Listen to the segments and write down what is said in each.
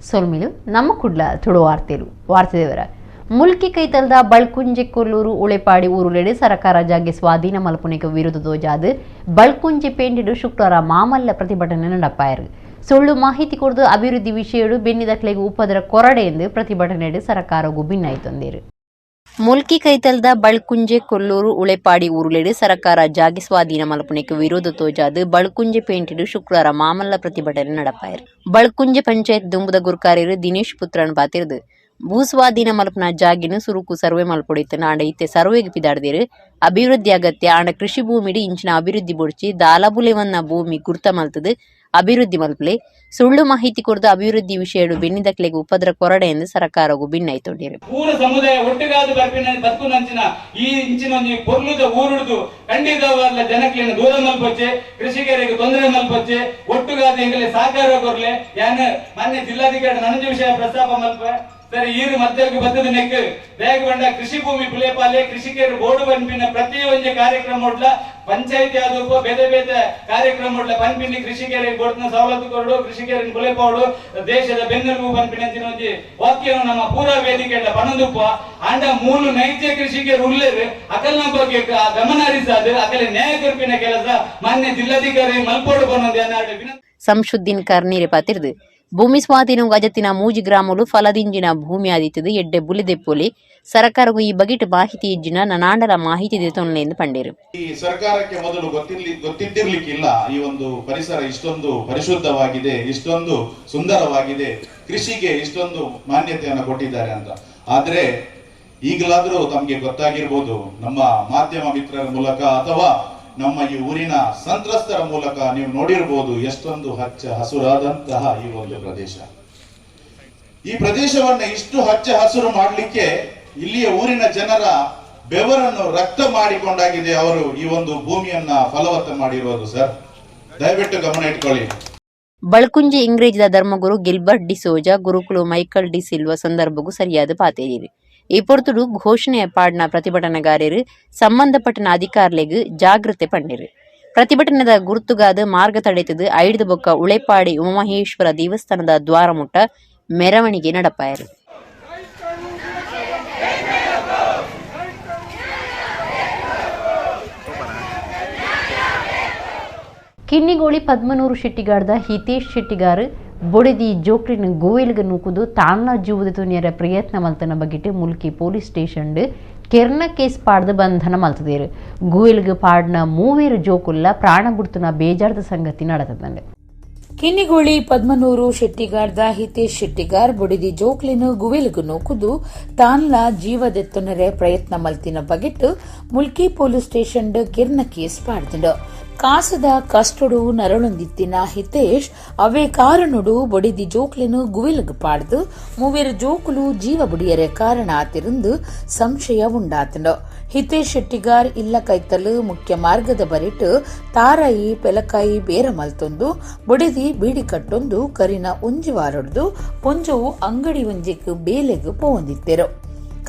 ಸೊಲ್ಮಿಲು ನಮ್ಮಕುಡ್ಲ ತುಳು ವಾರ್ತೆದೇವರ ಮುಲ್ಕಿ ಕೈತಲ್ದ ಬಳ್ಕುಂಜೆ ಕೊಲ್ಲೂರು ಉಳೆಪಾಡಿ ಊರುಲೆಡೆ ಸರ್ಕಾರ ಜಾಗೆ ಸ್ವಾಧೀನ ಮಲ್ಪುನಿಗೆ ವಿರುದ್ಧ ದೋಜಾದು ಬಳ್ಕುಂಜೆ ಪೇಂಡಿಡು ಶುಕ್ರವಾರ ಮಾಮಲ್ಲ ಪ್ರತಿಭಟನೆ ನಡೆಪಾಯರು ಸುಳ್ಳು ಮಾಹಿತಿ ಕೊಡದು ಅಭಿವೃದ್ಧಿ ವಿಷಯಗಳು ಬೆನ್ನಿದಕ್ಲೆಗೆ ಉಪದ್ರ ಕೊರಡೆ ಎಂದು ಪ್ರತಿಭಟನೆ ಸರ್ಕಾರಗೂ ಭಿನ್ನಾಯಿತಂದಿರು ಮುಲ್ಕಿ ಕೈತಲ್ದ ಬಳ್ಕುಂಜೆ ಕೊಲ್ಲೂರು ಉಳೆಪಾಡಿ ಊರುಲೆಡೆ ಸರ್ಕಾರ ಜಾಗೆ ಸ್ವಾಧೀನ ಮಲ್ಪುನಿಗೆ ವಿರೋಧ ತೋಜಾದು ಬಳ್ಕುಂಜೆ ಪೇಂಟಿಡು ಶುಕ್ರವಾರ ಮಾಮಲ್ಲ ಪ್ರತಿಭಟನೆ ನಡೆಪಾಯರು ಬಳ್ಕುಂಜೆ ಪಂಚಾಯತ್ ದುಂಬುದ ಗುರ್ಕಾರ್ಯರು ದಿನೇಶ್ ಪುತ್ರನ್ ಪಾತಿರ್ದು ಭೂಸ್ವಾಧೀನ ಮಲ್ಪನ ಜಾಗಿನ ಸುರುಕು ಸರ್ವೆ ಮಲ್ಪೊಡಿತು ಆಂಡ ಇತ್ತೆ ಸರ್ವೆಗೆ ಪಿದಾಡ್ದಿರು ಅಭಿವೃದ್ಧಿ ಅಗತ್ಯ ಆಂಡ ಕೃಷಿ ಭೂಮಿಡಿ ಇಂಚಿನ ಅಭಿವೃದ್ಧಿ ಬೊಡ್ಚಿ ದಾಲಬುಲೆವನ್ನ ಭೂಮಿ ಗುರ್ತ ಮಲ್ತದು ಅಭಿವೃದ್ಧಿ ಮಲ್ಪಲೆ ಸುಳ್ಳು ಮಾಹಿತಿ ಕೊಡದ ಅಭಿವೃದ್ಧಿ ವಿಷಯಗಳು ಬೆನ್ನಿದಕ್ಲೆಗೆ ಉಪದ್ರ ಕೊರಡೆ ಎಂದು ಸರ್ಕಾರವು ಭಿನ್ನಾಯಿತೊಂಡಿರು ಊರ ಸಮುದಾಯ ಒಟ್ಟಿಗಾದ ಬದುಕುನಂಚಿನ ಈ ಇಂಚಿನ ಪೊರ್ಲುದ ಊರುಡ್ದು ಖಂಡಿತವಾದ ಜನಕ್ಲಿನ ದೂರ ಮಲ್ಪೊಚ್ಚೆ ಕೃಷಿಕರಿಗೆ ತೊಂದರೆ ಮಲ್ಪೊಚ್ಚೆ ಒಟ್ಟುಗಾದ ಎಂಗಲೆ ಸಹಕಾರ ಕೊರ್ಲೆ ಯಾನ ಮಾನ್ಯ ಜಿಲ್ಲಾಧಿಕಾರಿ ನನಂಜ ವಿಷಯ ಪ್ರಸ್ತಾಪ ಮಲ್ಪ ಸರಿ ಈರು ಮಧ್ಯಕ್ಕೆ ಬದ್ದದ ನೆಕ್ ಬೇಗ ಬಂಡ ಕೃಷಿ ಭೂಮಿ ಪುಲೇಪಾಲೆ ಕೃಷಿಕರು ಬೋರ್ಡು ಪನ್ಪಿನ ಪ್ರತಿಯೊಂದು ಕಾರ್ಯಕ್ರಮ ಒಡ್ಲ ಪಂಚಾಯತಿ ಆದಪ್ಪ ಬೇರೆ ಬೇರೆ ಕಾರ್ಯಕ್ರಮ ಒಡ್ಲ ಪನ್ಪಿನಿ ಕೃಷಿಕರಿಗೆ ಬೋರ್ಡ್ನ ಸವಲತ್ತು ಕೊರಡು ಕೃಷಿಕರಿಗೆ ಪುಲೇಪಾಡು ದೇಶದ ಬೆನ್ನೆಲುಬು ಪನ್ಪಿನ ಒಂಜಿ ವಾಕ್ಯನು ನಮ್ಮ ಪೂರಾ ವೇದಿಕೆ ಪಣದುಪ್ಪ ಆಂಡ ಮೂಲು ನೈಜ ಕೃಷಿಕರು ಉಳ್ಳೇರು ಅಕಲ್ನ ಬಗ್ಗೆ ಗಮನ ಹರಿಸಾದು ಅಕಲೆ ನ್ಯಾಯ ಕೊರ್ಪಿನ ಕೆಲಸ ಮಾನ್ಯ ಜಿಲ್ಲಾಧಿಕಾರಿ ಮಲ್ಪೋಡು ಬಂದೊಂದು ಸಂಶುದ್ದೀನ್ ಕರ್ನೀರೆ ಪಾತಿರ್ದು ಭೂಮಿ ಸ್ವಾಧೀನ ಅಜತ್ತಿನ ಮೂಜಿ ಗ್ರಾಮಗಳು ಫಲದಿಂಜಿನ ಭೂಮಿ ಆದಿತ್ತದು ಎಡ್ಡೆ ಬುಲಿದೆಪ್ಪೋಲಿ ಸರ್ಕಾರವು ಈ ಬಗೆಟ್ ಮಾಹಿತಿ ಇಜ್ಜಿನ ನನಾಂಡಲ ಮಾಹಿತಿ ದೇತೊನ್ಲೆ ಎಂದು ಪಂಡೇರು ಈ ಸರ್ಕಾರಕ್ಕೆ ಮೊದಲು ಗೊತ್ತಿದ್ದಿರ್ಲಿಕ್ಕಿಲ್ಲ ಈ ಒಂದು ಪರಿಸರ ಇಷ್ಟೊಂದು ಪರಿಶುದ್ಧವಾಗಿದೆ ಇಷ್ಟೊಂದು ಸುಂದರವಾಗಿದೆ ಕೃಷಿಗೆ ಇಷ್ಟೊಂದು ಮಾನ್ಯತೆಯನ್ನು ಕೊಟ್ಟಿದ್ದಾರೆ ಅಂತ ಆದ್ರೆ ಈಗಲಾದ್ರೂ ತಮಗೆ ಗೊತ್ತಾಗಿರ್ಬೋದು ನಮ್ಮ ಮಾಧ್ಯಮ ಮಿತ್ರರ ಮೂಲಕ ಅಥವಾ ನಮ್ಮ ಈ ಊರಿನ ಸಂತ್ರಸ್ತರ ಮೂಲಕ ನೀವು ನೋಡಿರಬಹುದು ಎಷ್ಟೊಂದು ಹಚ್ಚ ಹಸುರಾದಂತಹ ಈ ಒಂದು ಪ್ರದೇಶ ಈ ಪ್ರದೇಶವನ್ನ ಇಷ್ಟು ಹಚ್ಚ ಹಸುರು ಮಾಡಲಿಕ್ಕೆ ಇಲ್ಲಿಯ ಊರಿನ ಜನರ ಬೆವರನ್ನು ರಕ್ತ ಮಾಡಿಕೊಂಡಾಗಿದೆ ಅವರು ಈ ಒಂದು ಭೂಮಿಯನ್ನ ಫಲವತ್ತ ಮಾಡಿರುವುದು ಸರ್ ದಯವಿಟ್ಟು ಗಮನ ಇಟ್ಕೊಳ್ಳಿ ಬಳ್ಕುಂಜೆ ಇಂಗ್ರೇಜದ ಧರ್ಮಗುರು ಗಿಲ್ಬರ್ಟ್ ಡಿ ಸೋಜಾ ಗುರುಕುಲು ಮೈಕಲ್ ಡಿ ಸಿಲ್ವಾ ಸಂದರ್ಭಗೂ ಸರಿಯಾದ ಪಾತೇರಿರಿ ಈ ಪೊರ್ತುಡು ಘೋಷಣೆಯ ಪಾಡ್ನ ಪ್ರತಿಭಟನೆಗಾರರು ಸಂಬಂಧಪಟ್ಟ ಅಧಿಕಾರಿಗಳಿಗೆ ಜಾಗೃತಿ ಪಂಡಿರು ಪ್ರತಿಭಟನೆದ ಗುರುತುಗಾದ ಮಾರ್ಗ ತಡೆತದು ಐಡ್ದು ಬೊಕ್ಕ ಉಳೆಪಾಡಿ ಉಮಾಮಹೇಶ್ವರ ದೇವಸ್ಥಾನದ ದ್ವಾರ ಮುಟ್ಟ ಮೆರವಣಿಗೆ ನಡೆಪಾಯರು ಕಿನ್ನಿಗೋಳಿ ಪದ್ಮನೂರು ಶೆಟ್ಟಿಗಾರ್ದ ಹಿತೇಶ್ ಶೆಟ್ಟಿಗಾರ್ ಬೊಡೆದಿ ಜೋಕ್ರಿನ ಗೋವೆಲ್ಗೆ ನೂಕುದು ತಾಣ್ಣ ಜೀವದ ತುನಿಯರ ಪ್ರಯತ್ನ ಮಲ್ತನ ಬಗೆಟ್ ಮುಲ್ಕಿ ಪೊಲೀಸ್ ಸ್ಟೇಷನ್ ಕೆರ್ನ ಕೇಸ್ ಪಾಡ್ದು ಬಂಧನ ಮಲ್ತದೇರು ಗೋವೆಲ್ಗೆ ಪಾಡ್ನ ಮೂವೇರು ಜೋಕುಲ್ಲ ಪ್ರಾಣ ಬಿಡ್ತುನ ಬೇಜಾರ್ದ ಸಂಗತಿ ನಡೆತದಂಡೆ ಕಿನ್ನಿಗೋಳಿ ಪದ್ಮನೂರು ಶೆಟ್ಟಿಗಾರ್ದ ಹಿತೇಶ್ ಶೆಟ್ಟಿಗಾರ್ ಬೊಡಿದಿ ಜೋಕ್ಲಿನ ಗುವೆಲ್ಗು ನೂಕುದು ತಾನ್ಲ ಜೀವದೆತ್ತುನರೆ ಪ್ರಯತ್ನ ಮಲ್ತಿನ ಬಗೆಟ್ ಮುಲ್ಕಿ ಪೊಲೀಸ್ ಸ್ಟೇಷನ್ ಕೆರ್ನ ಕೇಸ್ ಪಾಡ್ದು ಕಾಸದ ಕಷ್ಟಡು ನರಳೊಂದಿತ್ತಿನ ಹಿತೇಶ್ ಅವೇ ಕಾರಣುಡು ಬೊಡಿದಿ ಜೋಕ್ಲಿನು ಗುವಿಲ್ಗ್ ಪಾಡ್ದು ಮೂವೇರು ಜೋಕುಲು ಜೀವ ಬುಡಿಯರೆ ಕಾರಣ ಆತಿರಂದು ಸಂಶಯ ಉಂಡಾತಂಡು ಹಿತೇಶ್ ಶೆಟ್ಟಿಗಾರ್ ಇಲ್ಲ ಕೈತಲು ಮುಖ್ಯ ಮಾರ್ಗದ ಬರಿಟ್ ತಾರಾಯಿ ಪೆಲಕಾಯಿ ಬೇರ ಮಲ್ತೊಂದು ಬೊಡಿದಿ ಬೀಡಿ ಕಟ್ಟೊಂದು ಕರಿನ ಒಂಜಿವಾರೊಡ್ದು ಪೊಂಜವು ಅಂಗಡಿ ಒಂಜಿಕ್ ಬೇಲೆಗ್ ಪೋಂದಿತ್ತೆರು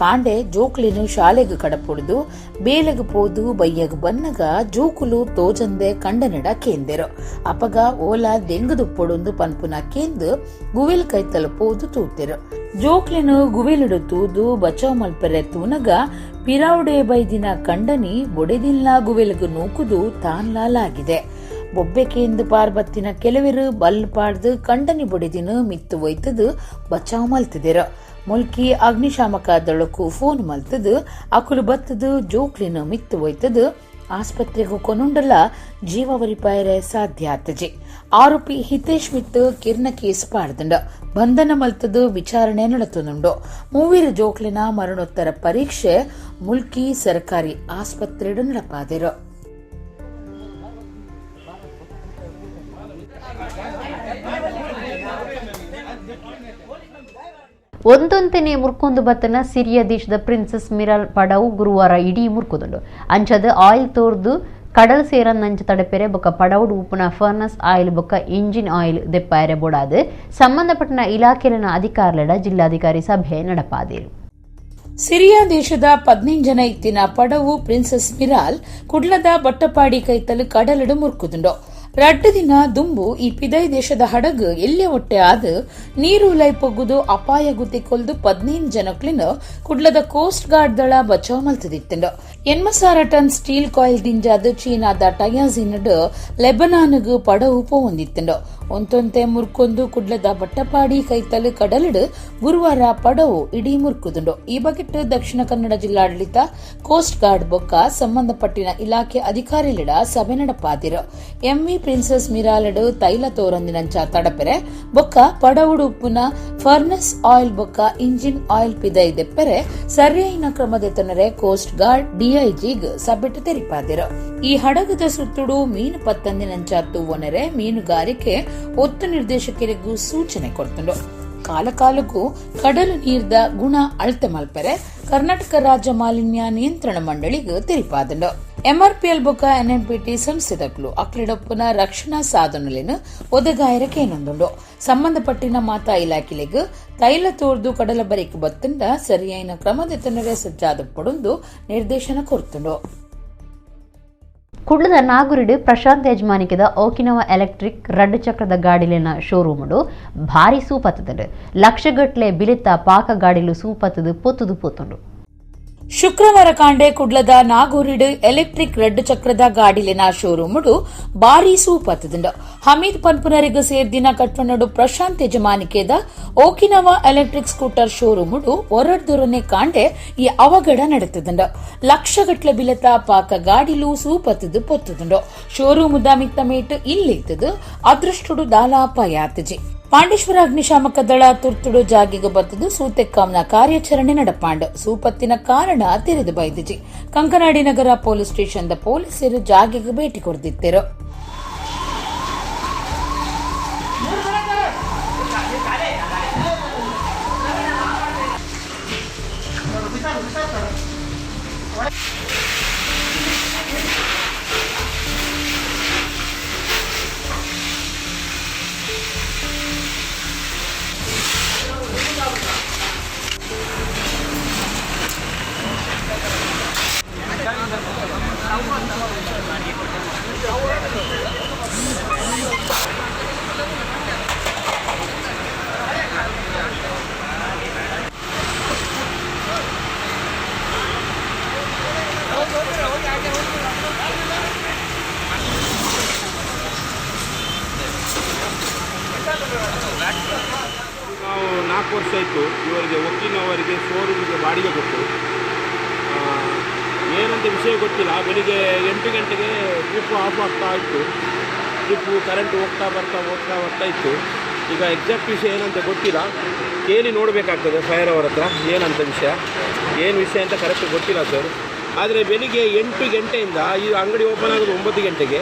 ಕಾಂಡೆ ಜೋಕ್ಲಿನು ಶಾಲೆಗೆ ಕಡಪುಡ್ದು ಬೇಲೆಗ್ ಪೋದು ಬಯ್ಯಗ್ ಬನ್ನಗ ಜೋಕುಲು ತೋಜಂದೆ ಕಂಡನೆಡ ಕೇಂದೆರು ಅಪಗ ಓಲಾ ದೆಂಗದು ಪೊಡೊಂದು ಪನ್ಪುನ ಕೇಂದು ಗುವೆಲ್ ಕೈತಲು ಪೋದು ತೂತೆರು ಜೋಕ್ಲಿನು ಗುವೆಲಿಡು ತೂದು ಬಚಾವ್ ಮಲ್ಪೆರೆ ತೂನಗ ಪಿರಾವುಡೆ ಬೈದಿನ ಕಂಡನಿ ಬೊಡೆದಿಲ್ಲ ಗುವೆಲ್ಗ್ ನೂಕುದು ತಾನ್ಲಾಲಾಗಿದೆ ಬೊಬ್ಬೆಕೆಂದು ಪಾರ್ಬತ್ತಿನ ಕೆಲವೆರು ಬಲ್ ಪಾಡ್ದು ಕಂಡನಿ ಬೊಡೆದಿನ ಮಿತ್ತು ಒಯ್ತದು ಬಚಾವ್ ಮಲ್ತಿದೆರು ಮುಲ್ಕಿ ಅಗ್ನಿಶಾಮಕ ದಳಕ್ಕೂ ಫೋನ್ ಮಲ್ತದು ಅಕುಲು ಬತ್ತದು ಜೋಕ್ಲಿನ ಮಿತ್ತು ಒಯ್ತದು ಆಸ್ಪತ್ರೆಗೂ ಕೊನುಂಡಲ ಜೀವವರಿಪಾಯರೆ ಸಾಧ್ಯ ಆತಜಿ ಆರೋಪಿ ಹಿತೇಶ್ ಮಿತ್ತು ಕಿರ್ನ ಕೇಸ್ ಪಾಡ್ದಂಡ ಬಂಧನ ಮಲ್ತದು ವಿಚಾರಣೆ ನಡೆತುನುಂಡು ಮೂವೀರು ಜೋಕ್ಲಿನ ಮರಣೋತ್ತರ ಪರೀಕ್ಷೆ ಮುಲ್ಕಿ ಸರ್ಕಾರಿ ಆಸ್ಪತ್ರೆಡು ನಡಪಾದಿರು ಒಂದೊಂದನೇ ಮುರ್ಕೊಂದು ಬತ್ತನ ಸಿರಿಯಾ ದೇಶದ ಪ್ರಿನ್ಸೆಸ್ ಮಿರಾಲ್ ಪಡವು ಗುರುವಾರ ಇಡೀ ಮುರ್ಕುದುಂಡು ಅಂಚದ ಆಯಿಲ್ ತೋರ್ದು ಕಡಲ್ ಸೇರನ್ನಂಚ ತಡಪೆರೆ ಬೊಕ್ಕ ಪಡವುಡು ಉಪ್ಪುನ ಫರ್ನಸ್ ಆಯಿಲ್ ಬೊಕ್ಕ ಇಂಜಿನ್ ಆಯಿಲ್ ದೆಪ್ಪಾಯರೆ ಬೊಡಾದು ಸಂಬಂಧಪಟ್ಟ ಇಲಾಖೆಲಿನ ಅಧಿಕಾರಿಗಳ ಜಿಲ್ಲಾಧಿಕಾರಿ ಸಭೆ ನಡೆಪಾದಿರು ಸಿರಿಯಾ ದೇಶದ 15 ಜನ ಇತ್ತಿನ ಪಡವು ಪ್ರಿನ್ಸೆಸ್ ಮಿರಾಲ್ ಕುಡ್ಲದ ಬಟ್ಟಪಾಡಿ ಕೈತಲು ಕಡಲಡು ಮುರ್ಕುದುಂಡು ರಡ್ಡು ದಿನ ದುಂಬು ಈ ಪಿದೈ ದೇಶದ ಹಡಗು ಎಲ್ಲೆ ಒಟ್ಟೆ ಆದು ನೀರು ಲೈ ಪೊಗ್ಗುದು ಅಪಾಯ ಗುತ್ತಿ ಕೊಲ್ದು 15 ಜನಕ್ಲಿನ ಕುಡ್ಲದ ಕೋಸ್ಟ್ ಗಾರ್ಡ್ ದಳ ಬಚಾವ್ ಮಲ್ತದಿತ್ತಂಡು 80,000 ಟನ್ ಸ್ಟೀಲ್ ಕಾಯಿಲ್ ದಿಂಜಾದ ಚೀನಾದ ಟಯಾಜಿನಡು ಲೆಬನಾನ್ಗು ಪಡವು ಪೋವೊಂದಿತ್ತಂಡು ಒಂತೊಂತೆ ಮುರ್ಕೊಂದು ಕುಡ್ಲದ ಬಟ್ಟಪಾಡಿ ಕೈತಲು ಕಡಲಿಡು ಗುರುವಾರ ಪಡವು ಇಡೀ ಮುರ್ಕುದುಂಡು. ಈ ಬಗೆಟ್ ದಕ್ಷಿಣ ಕನ್ನಡ ಜಿಲ್ಲಾಡಳಿತ ಕೋಸ್ಟ್ ಗಾರ್ಡ್ ಬೊಕ್ಕ ಸಂಬಂಧಪಟ್ಟಿನ ಇಲಾಖೆ ಅಧಿಕಾರಿಲಿಡ ಸಭೆ ನಡಪಾದಿರು. ಎಂವಿ ಪ್ರಿನ್ಸಸ್ ಮಿರಾಲಡು ತೈಲ ತೋರೊಂದಿನಂಚ ತಡಪೆರೆ ಬೊಕ್ಕ ಪಡವುಡು ಉಪ್ಪುನ ಫರ್ನೆಸ್ ಆಯಿಲ್ ಬೊಕ್ಕ ಇಂಜಿನ್ ಆಯಿಲ್ ಪಿದೈ ದೆಪ್ಪೆರೆ ಸರಿಯಾಯಿನ ಕ್ರಮದೆತ್ತನರೆ ಕೋಸ್ಟ್ ಗಾರ್ಡ್ ಡಿಐಜಿಗ್ ಸಭೆಟ್ ತೆರಿಪಾದಿರು. ಈ ಹಡಗದ ಸುತ್ತುಡು ಮೀನು ಪತ್ತಂದಿನಂಚ ತೂವನೆರೆ ಮೀನುಗಾರಿಕೆ ಒತ್ತು ನಿರ್ದೇಶಕರಿಗೂ ಸೂಚನೆ ಕೊಡ್ತಂಡು. ಕಾಲಕಾಲಕ್ಕೂ ಕಡಲು ನೀರ್ದ ಗುಣ ಅಳತೆ ಮಲ್ಪೆರೆ ಕರ್ನಾಟಕ ರಾಜ್ಯ ಮಾಲಿನ್ಯ ನಿಯಂತ್ರಣ ಮಂಡಳಿಗೂ ತೆರಿಪಾದಂಡು. ಎಂಆರ್ಪಿಎಲ್ ಬೊಕ್ಕ ಎನ್ಎಂಪಿಟಿ ಸಂಸ್ಥೆದಕ್ಲು ಅಕ್ಲಿಡಪ್ಪನ ರಕ್ಷಣಾ ಸಾಧನಲೇನು ಒದಗಾಯರಕೇನೊಂದುಂಡು. ಸಂಬಂಧಪಟ್ಟಿನ ಮಾತಾ ಇಲಾಖೆಲೆಗೂ ತೈಲ ತೋರ್ದು ಕಡಲ ಬರಿಕ್ ಬತ್ತಂಡ ಸರಿಯಾಯಿನ ಕ್ರಮದೆತ್ತನರೆ ಸಜ್ಜಾದ ಪಡೊಂದು ನಿರ್ದೇಶನ ಕೊಡ್ತುಂಡು. ಕುಡ್ಲದ ನಾಗುರಿಡು ಪ್ರಶಾಂತ್ ಯಜಮಾನಿಕೆದ ಓಕಿನವ ಎಲೆಕ್ಟ್ರಿಕ್ ರಡ್ಡು ಚಕ್ರದ ಗಾಡಿಲಿನ ಶೋರೂಮುಡು ಭಾರಿ ಸೂಪತ್ತದು ಲಕ್ಷಗಟ್ಲೆ ಬಿಲಿತ ಪಾಕ ಗಾಡಿಲು ಸೂಪತ್ತದು ಪೊತ್ತುದು ಪೊತ್ತುಂಡು. ಶುಕ್ರವಾರ ಕಾಂಡೆ ಕುಡ್ಲದ ನಾಗೂರಿಡು ಎಲೆಕ್ಟ್ರಿಕ್ ರಡ್ಡು ಚಕ್ರದ ಗಾಡಿಲಿನ ಶೋರೂಮುಡು ಬಾರಿ ಸೂಪತ್ತದುಂಡು. ಹಮೀದ್ ಪನ್ಪುನರಿಗೂ ಸೇರ್ದಿನ ಕಟ್ವನಡು ಪ್ರಶಾಂತ್ ಯಜಮಾನಿಕೆದ ಓಕಿನವ ಎಲೆಕ್ಟ್ರಿಕ್ ಸ್ಕೂಟರ್ ಶೋರೂಮುಡು ಒರಡ್ದುರನೆ ಕಾಂಡೆ ಈ ಅವಘಡ ನಡೆತದುಂಡು. ಲಕ್ಷಗಟ್ಲೆ ಬಿಲತ ಪಾಕ ಗಾಡಿಲು ಸೂಪತ್ತದು ಪೊತ್ತದುಂಡು. ಶೋರೂಮುದ ಮಿತ್ತ ಮೇಟ್ ಇಲ್ಲಿತ್ತದು ಅದೃಷ್ಟುಡು ದಾಲಾಪಾಯ ಆತಜಿ. ಪಾಂಡೇಶ್ವರ ಅಗ್ನಿಶಾಮಕ ದಳ ತುರ್ತುಡು ಜಾಗಿಗೆ ಬತ್ತದು ಸೂತೆಕ್ಕಾಂನ ಕಾರ್ಯಾಚರಣೆ ನಡಪಾಂಡು. ಸೂಪತ್ತಿನ ಕಾರಣ ತೆರೆದು ಬೈದಿಜಿ. ಕಂಕನಾಡಿ ನಗರ ಪೊಲೀಸ್ ಸ್ಟೇಷನ್ದ ಪೊಲೀಸರು ಜಾಗಿಗೆ ಭೇಟಿ ಕೊಡ್ದಿತ್ತರು. ನಾವು 4 ವರ್ಷ ಆಯಿತು ಇವರಿಗೆ ಒಕ್ಕಿನವರಿಗೆ ಶೋರೂಮಿಗೆ ಬಾಡಿಗೆ ಕೊಟ್ಟು ಏನಂತ ವಿಷಯ ಗೊತ್ತಿಲ್ಲ. ಬೆಳಿಗ್ಗೆ 8 ಗಂಟೆಗೆ ಟ್ರಿಪ್ಪು ಆಫ್ ಆಗ್ತಾ ಇತ್ತು. ಟ್ರಿಪ್ಪು ಕರೆಂಟ್ ಹೋಗ್ತಾ ಬರ್ತಾ ಇತ್ತು. ಈಗ ಎಕ್ಸಾಕ್ಟ್ ವಿಷಯ ಏನಂತ ಗೊತ್ತಿಲ್ಲ, ಕೇಳಿ ನೋಡಬೇಕಾಗ್ತದೆ ಫೈರ್ ಅವರ ಹತ್ರ ಏನಂತ ಏನು ವಿಷಯ ಅಂತ ಕರೆಕ್ಟ್ ಗೊತ್ತಿಲ್ಲ ಸರ್. ಆದರೆ ಬೆಳಿಗ್ಗೆ 8 ಗಂಟೆಯಿಂದ ಈ ಅಂಗಡಿ ಓಪನ್ ಆಗೋದು 9 ಗಂಟೆಗೆ.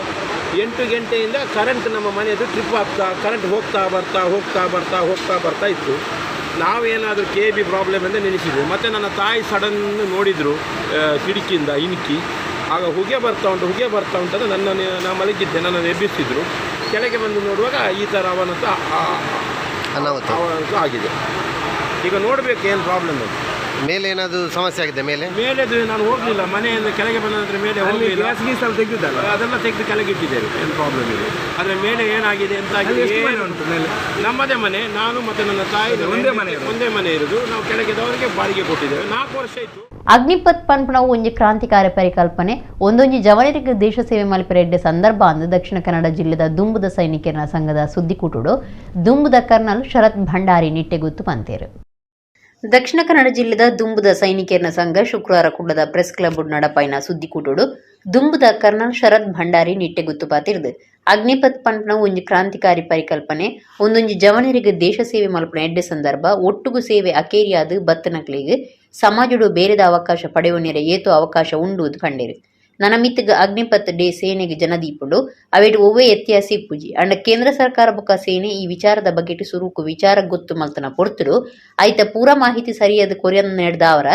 8 ಗಂಟೆಯಿಂದ ಕರೆಂಟ್ ನಮ್ಮ ಮನೆಯದು ಟ್ರಿಪ್ ಆಗ್ತಾ ಕರೆಂಟ್ ಹೋಗ್ತಾ ಬರ್ತಾ ಇತ್ತು. ನಾವೇನಾದರೂ KB ಪ್ರಾಬ್ಲಮ್ ಅಂತ ನೆನೆಸಿದ್ವಿ. ಮತ್ತು ನನ್ನ ತಾಯಿ ಸಡನ್ ನೋಡಿದರು ಕಿಟಕಿಯಿಂದ ಇಣುಕಿ. ಆಗ ಹೊಗೆ ಬರ್ತಾ ಉಂಟು ಅಂತ ನಾನು ಮಲಗಿದ್ದೆ, ನನ್ನನ್ನು ಎಬ್ಬಿಸಿದ್ರು. ಕೆಳಗೆ ಬಂದು ನೋಡುವಾಗ ಈ ಥರ ಅವನಂತ ಆಗಿದೆ. ಈಗ ನೋಡಬೇಕು ಏನು ಪ್ರಾಬ್ಲಮ್ ಅದು. ಮೇಲೆ ಏನಾದರೂ ಸಮಸ್ಯೆ ಆಗಿದೆ? ಮೇಲೆದು ನಾನು ಹೋಗಲಿಲ್ಲ, ಮನೆಯಿಂದ ಕೆಳಗೆ ಬಂದ ನಂತರ ಮೇಲೆ ಹೋಗಲಿಲ್ಲ. ಗ್ಯಾಸ್ ಗೀಸಲ್ಲಿ ತೆಗೆದಿದ್ದಲ್ಲ, ಅದೆಲ್ಲ ತೆಗೆದು ಕೆಳಗೆ ಇಟ್ಟಿದ್ದೇವೆ. ಏನು ಪ್ರಾಬ್ಲಮ್ ಇದೆ ಆದರೆ ಮೇಲೆ ಏನಾಗಿದೆ ಅಂತ ಮೇಲೆ ನಮ್ಮದೇ ಮನೆ, ನಾನು ಮತ್ತು ನನ್ನ ತಾಯಿ ಒಂದೇ ಮನೆ ಇರೋದು. ನಾವು ಕೆಳಗೆದವರಿಗೆ ಬಾಡಿಗೆ ಕೊಟ್ಟಿದ್ದೇವೆ. 4 ವರ್ಷ ಆಯಿತು. ಅಗ್ನಿಪಥ್ ಪನ್ಪುನವು ಒಂಜಿ ಕ್ರಾಂತಿಕಾರಿ ಪರಿಕಲ್ಪನೆ ಒಂದೊಂಜಿ ಜವನರಿಗೆ ದೇಶ ಸೇವೆ ಮಲ್ಪೆರೆಡ್ಡೆ ಸಂದರ್ಭ ಅಂದು ದಕ್ಷಿಣ ಕನ್ನಡ ಜಿಲ್ಲೆದ ದುಂಬುದ ಸೈನಿಕರ ಸಂಘದ ಸುದ್ದಿಕೂಟುಡು ದುಂಬುದ ಕರ್ನಲ್ ಶರತ್ ಭಂಡಾರಿ ನಿಟ್ಟೆಗುತ್ತು ಪಂತೇರು. ದಕ್ಷಿಣ ಕನ್ನಡ ಜಿಲ್ಲೆದ ದುಂಬುದ ಸೈನಿಕರ ಸಂಘ ಶುಕ್ರವಾರ ಕುಡ್ಲದ ಪ್ರೆಸ್ ಕ್ಲಬ್ ನಡಪಾಯಿನ ಸುದ್ದಿಕೂಟುಡು ದುಂಬುದ ಕರ್ನಲ್ ಶರತ್ ಭಂಡಾರಿ ನಿಟ್ಟೆಗುತ್ತು ಪಾತಿರ್ದು ಅಗ್ನಿಪಥ್ ಪಂಪನ ಒಂಜಿ ಕ್ರಾಂತಿಕಾರಿ ಪರಿಕಲ್ಪನೆ ಒಂದೊಂಜಿ ಜವನರಿಗೆ ದೇಶ ಸೇವೆ ಮಲ್ಪನ ಎಡ್ಡೆ ಸಂದರ್ಭ ಒಟ್ಟುಗು ಸೇವೆ ಅಕೇರಿಯಾದ ಬತ್ತನಕ್ಲಿಗೆ ಸಮಾಜಡು ಬೇರೆದ ಅವಕಾಶ ಪಡೆಯುವನೆರೆ ಏತು ಅವಕಾಶ ಉಂಡುವುದು ಕಂಡೇರು. ನನ್ನ ಮಿತ್ತಗ ಅಗ್ನಿಪಥ್ ಡೇ ಸೇನೆಗೆ ಜನದೀಪುಡು ಅವೇಟು ಒವ್ವೇ ಎತ್ಯಾಸಿ ಪೂಜಿ ಅಂಡ ಕೇಂದ್ರ ಸರ್ಕಾರ ಬೊಕ್ಕ ಸೇನೆ ಈ ವಿಚಾರದ ಬಗ್ಗೆಟು ಸುರುಕು ವಿಚಾರ ಗೊತ್ತು ಮಲ್ತನ ಪೊರ್ತುಡು ಐತ ಪೂರ ಮಾಹಿತಿ ಸರಿಯಾದ ಕೊರಿಯನ್ ನಡೆದ ಅವರ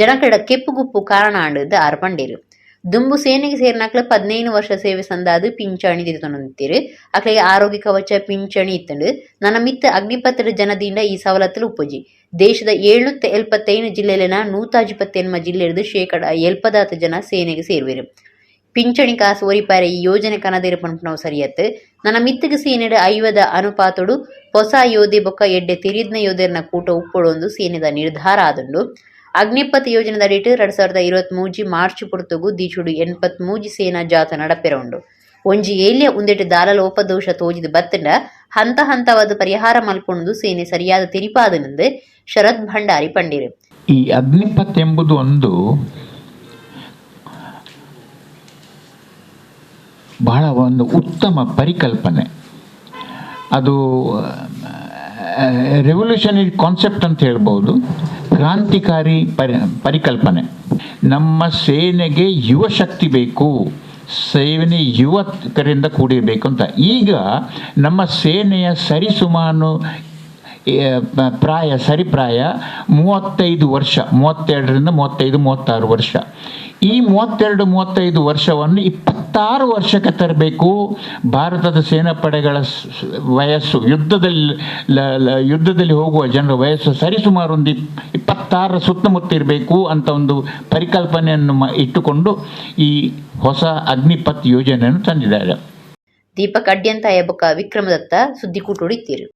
ಜನಕಡ ಕೆಪ್ಪುಗುಪ್ಪು ಕಾರಣ ಅಂಡದ ಆರ್ಪಂಡೇರು. ದುಂಬು ಸೇನೆಗೆ ಸೇರಿನಾಕ್ಲ 15 ವರ್ಷ ಸೇವೆ ಸಂದಾದು ಪಿಂಚಣಿ ತಿರುತೊಂದಿರು ಅಕ್ಲೆಗೆ ಆರೋಗ್ಯ ಕವಚ ಪಿಂಚಣಿ ಇತ್ತಂಡು ನನ್ನ ಮಿತ್ತ ಅಗ್ನಿಪಥದ ಜನದಿಂದ ಈ ಸವಲತ್ತಲು ಉಪ್ಪುಜಿ ದೇಶದ 775 ಜಿಲ್ಲೆಲಿನ 128 ಜಿಲ್ಲೆಯದು ಶೇಕಡ 70 ಜನ ಸೇನೆಗೆ ಸೇರುವರು. ಪಿಂಚಣಿ ಕಾಸು ಒರಿಪಾರೆ ಈ ಯೋಜನೆ ಕನದಿರು ಪಂಪನವು ಸರಿಯತ್ತು ನನ್ನ ಮಿತ್ತಿಗೆ ಸೇನೆಡ 50 ಅನುಪಾತಡು ಹೊಸ ಯೋಧೆ ಬೊಕ್ಕ ಎಡ್ಡೆ ತಿರಿದ್ನ ಯೋಧರನ್ನ ಕೂಟ ಉಪ್ಪೊಡೊಂದು ಸೇನೆದ ನಿರ್ಧಾರ ಆದುಂಡು ಅಗ್ನಿಪಥ್ ಯೋಜನೆದ ಅಡಿಟ್ 2023 ಮಾರ್ಚ್ ಪುರ್ತುಗು ದೀಚುಡು 83 ಸೇನಾ ಜಾತ ನಡಪೆರೊಂಡು ಒಂಜಿ ಏಲ್ಯ ಉಂದೆಟ್ ದಾಲ ಲೋಪದೋಷ ತೋಜಿದ ಬತ್ತಂಡ ಹಂತ ಹಂತವಾದ ಪರಿಹಾರ ಮಲ್ಪೊಂದು ಸೇನೆ ಸರಿಯಾದ ತಿರಿಪಾದನೆಂದು ಶರತ್ ಭಂಡಾರಿ ಪಂಡಿರು. ಈ ಅಗ್ನಿಪಥ್ ಎಂಬುದು ಒಂದು ಬಹಳ ಒಂದು ಉತ್ತಮ ಪರಿಕಲ್ಪನೆ. ಅದು ರೆವಲ್ಯೂಷನರಿ ಕಾನ್ಸೆಪ್ಟ್ ಅಂತ ಹೇಳ್ಬೋದು, ಕ್ರಾಂತಿಕಾರಿ ಪರಿಕಲ್ಪನೆ. ನಮ್ಮ ಸೇನೆಗೆ ಯುವ ಶಕ್ತಿ ಬೇಕು, ಸೇನೆ ಯುವಕರಿಂದ ಕೂಡಿರಬೇಕು ಅಂತ. ಈಗ ನಮ್ಮ ಸೇನೆಯ ಸರಿಸುಮಾರು ಸರಿಪ್ರಾಯ 35 ವರ್ಷ, 32ರಿಂದ 35, 36 ವರ್ಷ. ಈ 32-35 ವರ್ಷವನ್ನು 26 ವರ್ಷಕ್ಕೆ ತರಬೇಕು. ಭಾರತದ ಸೇನಾಪಡೆಗಳ ವಯಸ್ಸು, ಯುದ್ಧದಲ್ಲಿ ಹೋಗುವ ಜನರ ವಯಸ್ಸು ಸರಿಸುಮಾರು ಒಂದು 26 ಸುತ್ತಮುತ್ತ ಇರಬೇಕು ಅಂತ ಒಂದು ಪರಿಕಲ್ಪನೆಯನ್ನು ಇಟ್ಟುಕೊಂಡು ಈ ಹೊಸ ಅಗ್ನಿಪಥ್ ಯೋಜನೆಯನ್ನು ತಂದಿದ್ದಾರೆ. ದೀಪಕ್ ಅಡ್ಯಂತಾಯ ಬೊಕ್ಕ ವಿಕ್ರಮದತ್ತ ಸುದ್ದಿ ಕೂಟೋಡಿತ್ತೀರು.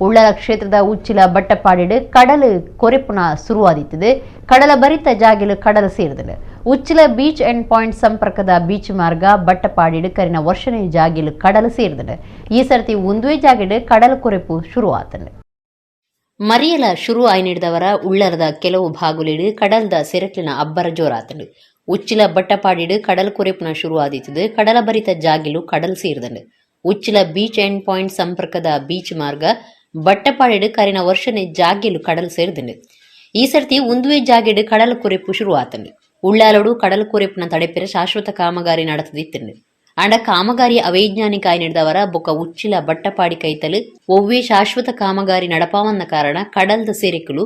ಉಳ್ಳಲ ಕ್ಷೇತ್ರದ ಉಚ್ಚಿಲ ಬಟ್ಟಪಾಡಿಡು ಕಡಲು ಕೊರೆಪುನ ಶುರುವಾದಿತ್ತದೆ. ಕಡಲ ಭರಿತ ಜಾಗಿಲು ಕಡಲು ಸೇರಿದಳು. ಉಚ್ಚಿಲ ಬೀಚ್ ಎಂಡ್ ಪಾಯಿಂಟ್ ಸಂಪರ್ಕದ ಬೀಚ್ ಮಾರ್ಗ ಬಟ್ಟಪಾಡಿಡು ಕರಿನ ವರ್ಷನೇ ಜಾಗಿಲು ಕಡಲು ಸೇರಿದಳು. ಈ ಸರ್ತಿ ಒಂದುವೇ ಜಾಗಿಡು ಕಡಲು ಕೊರೆಪು ಶುರುವಾತನು. ಮರಿಯಲ ಶುರು ಆಯ್ನಿಡಿದವರ ಉಳ್ಳರದ ಕೆಲವು ಭಾಗುಲಿಡು ಕಡಲ್ದ ಸೆರಕ್ಲಿನ ಅಬ್ಬರ ಜೋರಾತನು. ಉಚ್ಚಿಲ ಬಟ್ಟಪಾಡಿಡು ಕಡಲು ಕೊರೆಪುನ ಶುರುವಾದಿತ್ತದು. ಕಡಲ ಭರಿತ ಜಾಗಿಲು ಕಡಲು ಸೇರಿದಳು. ಉಚ್ಚಿಲ ಬೀಚ್ ಎಂಡ್ ಪಾಯಿಂಟ್ ಸಂಪರ್ಕದ ಬೀಚ್ ಮಾರ್ಗ ಬಟ್ಟಪಾಡಿಡು ಕರಿನ ವರ್ಷನೇ ಜಾಗಿಲು ಕಡಲು ಸೇರಿದನು. ಈ ಸರ್ತಿ ಒಂದುವೇ ಜಾಗಿಡು ಕಡಲು ಕೊರೆಪು ಶುರುವಾತನು. ಉಳ್ಳಾಲೋಡು ಕಡಲು ಕೊರೆಪುನ ತಡೆಪೆರ ಶಾಶ್ವತ ಕಾಮಗಾರಿ ನಡೆದಿತ್ತನು. ಅಂಡ ಕಾಮಗಾರಿ ಅವೈಜ್ಞಾನಿಕ ಆಯ್ನಿಡಿದವರ ಬೊಕ್ಕ ಉಚ್ಚಿಲ ಬಟ್ಟಪಾಡಿ ಕೈತಲು ಒವ್ವೇ ಶಾಶ್ವತ ಕಾಮಗಾರಿ ನಡಪಾವನ್ನ ಕಾರಣ ಕಡಲ್ದ ಸೇರಿಕಲು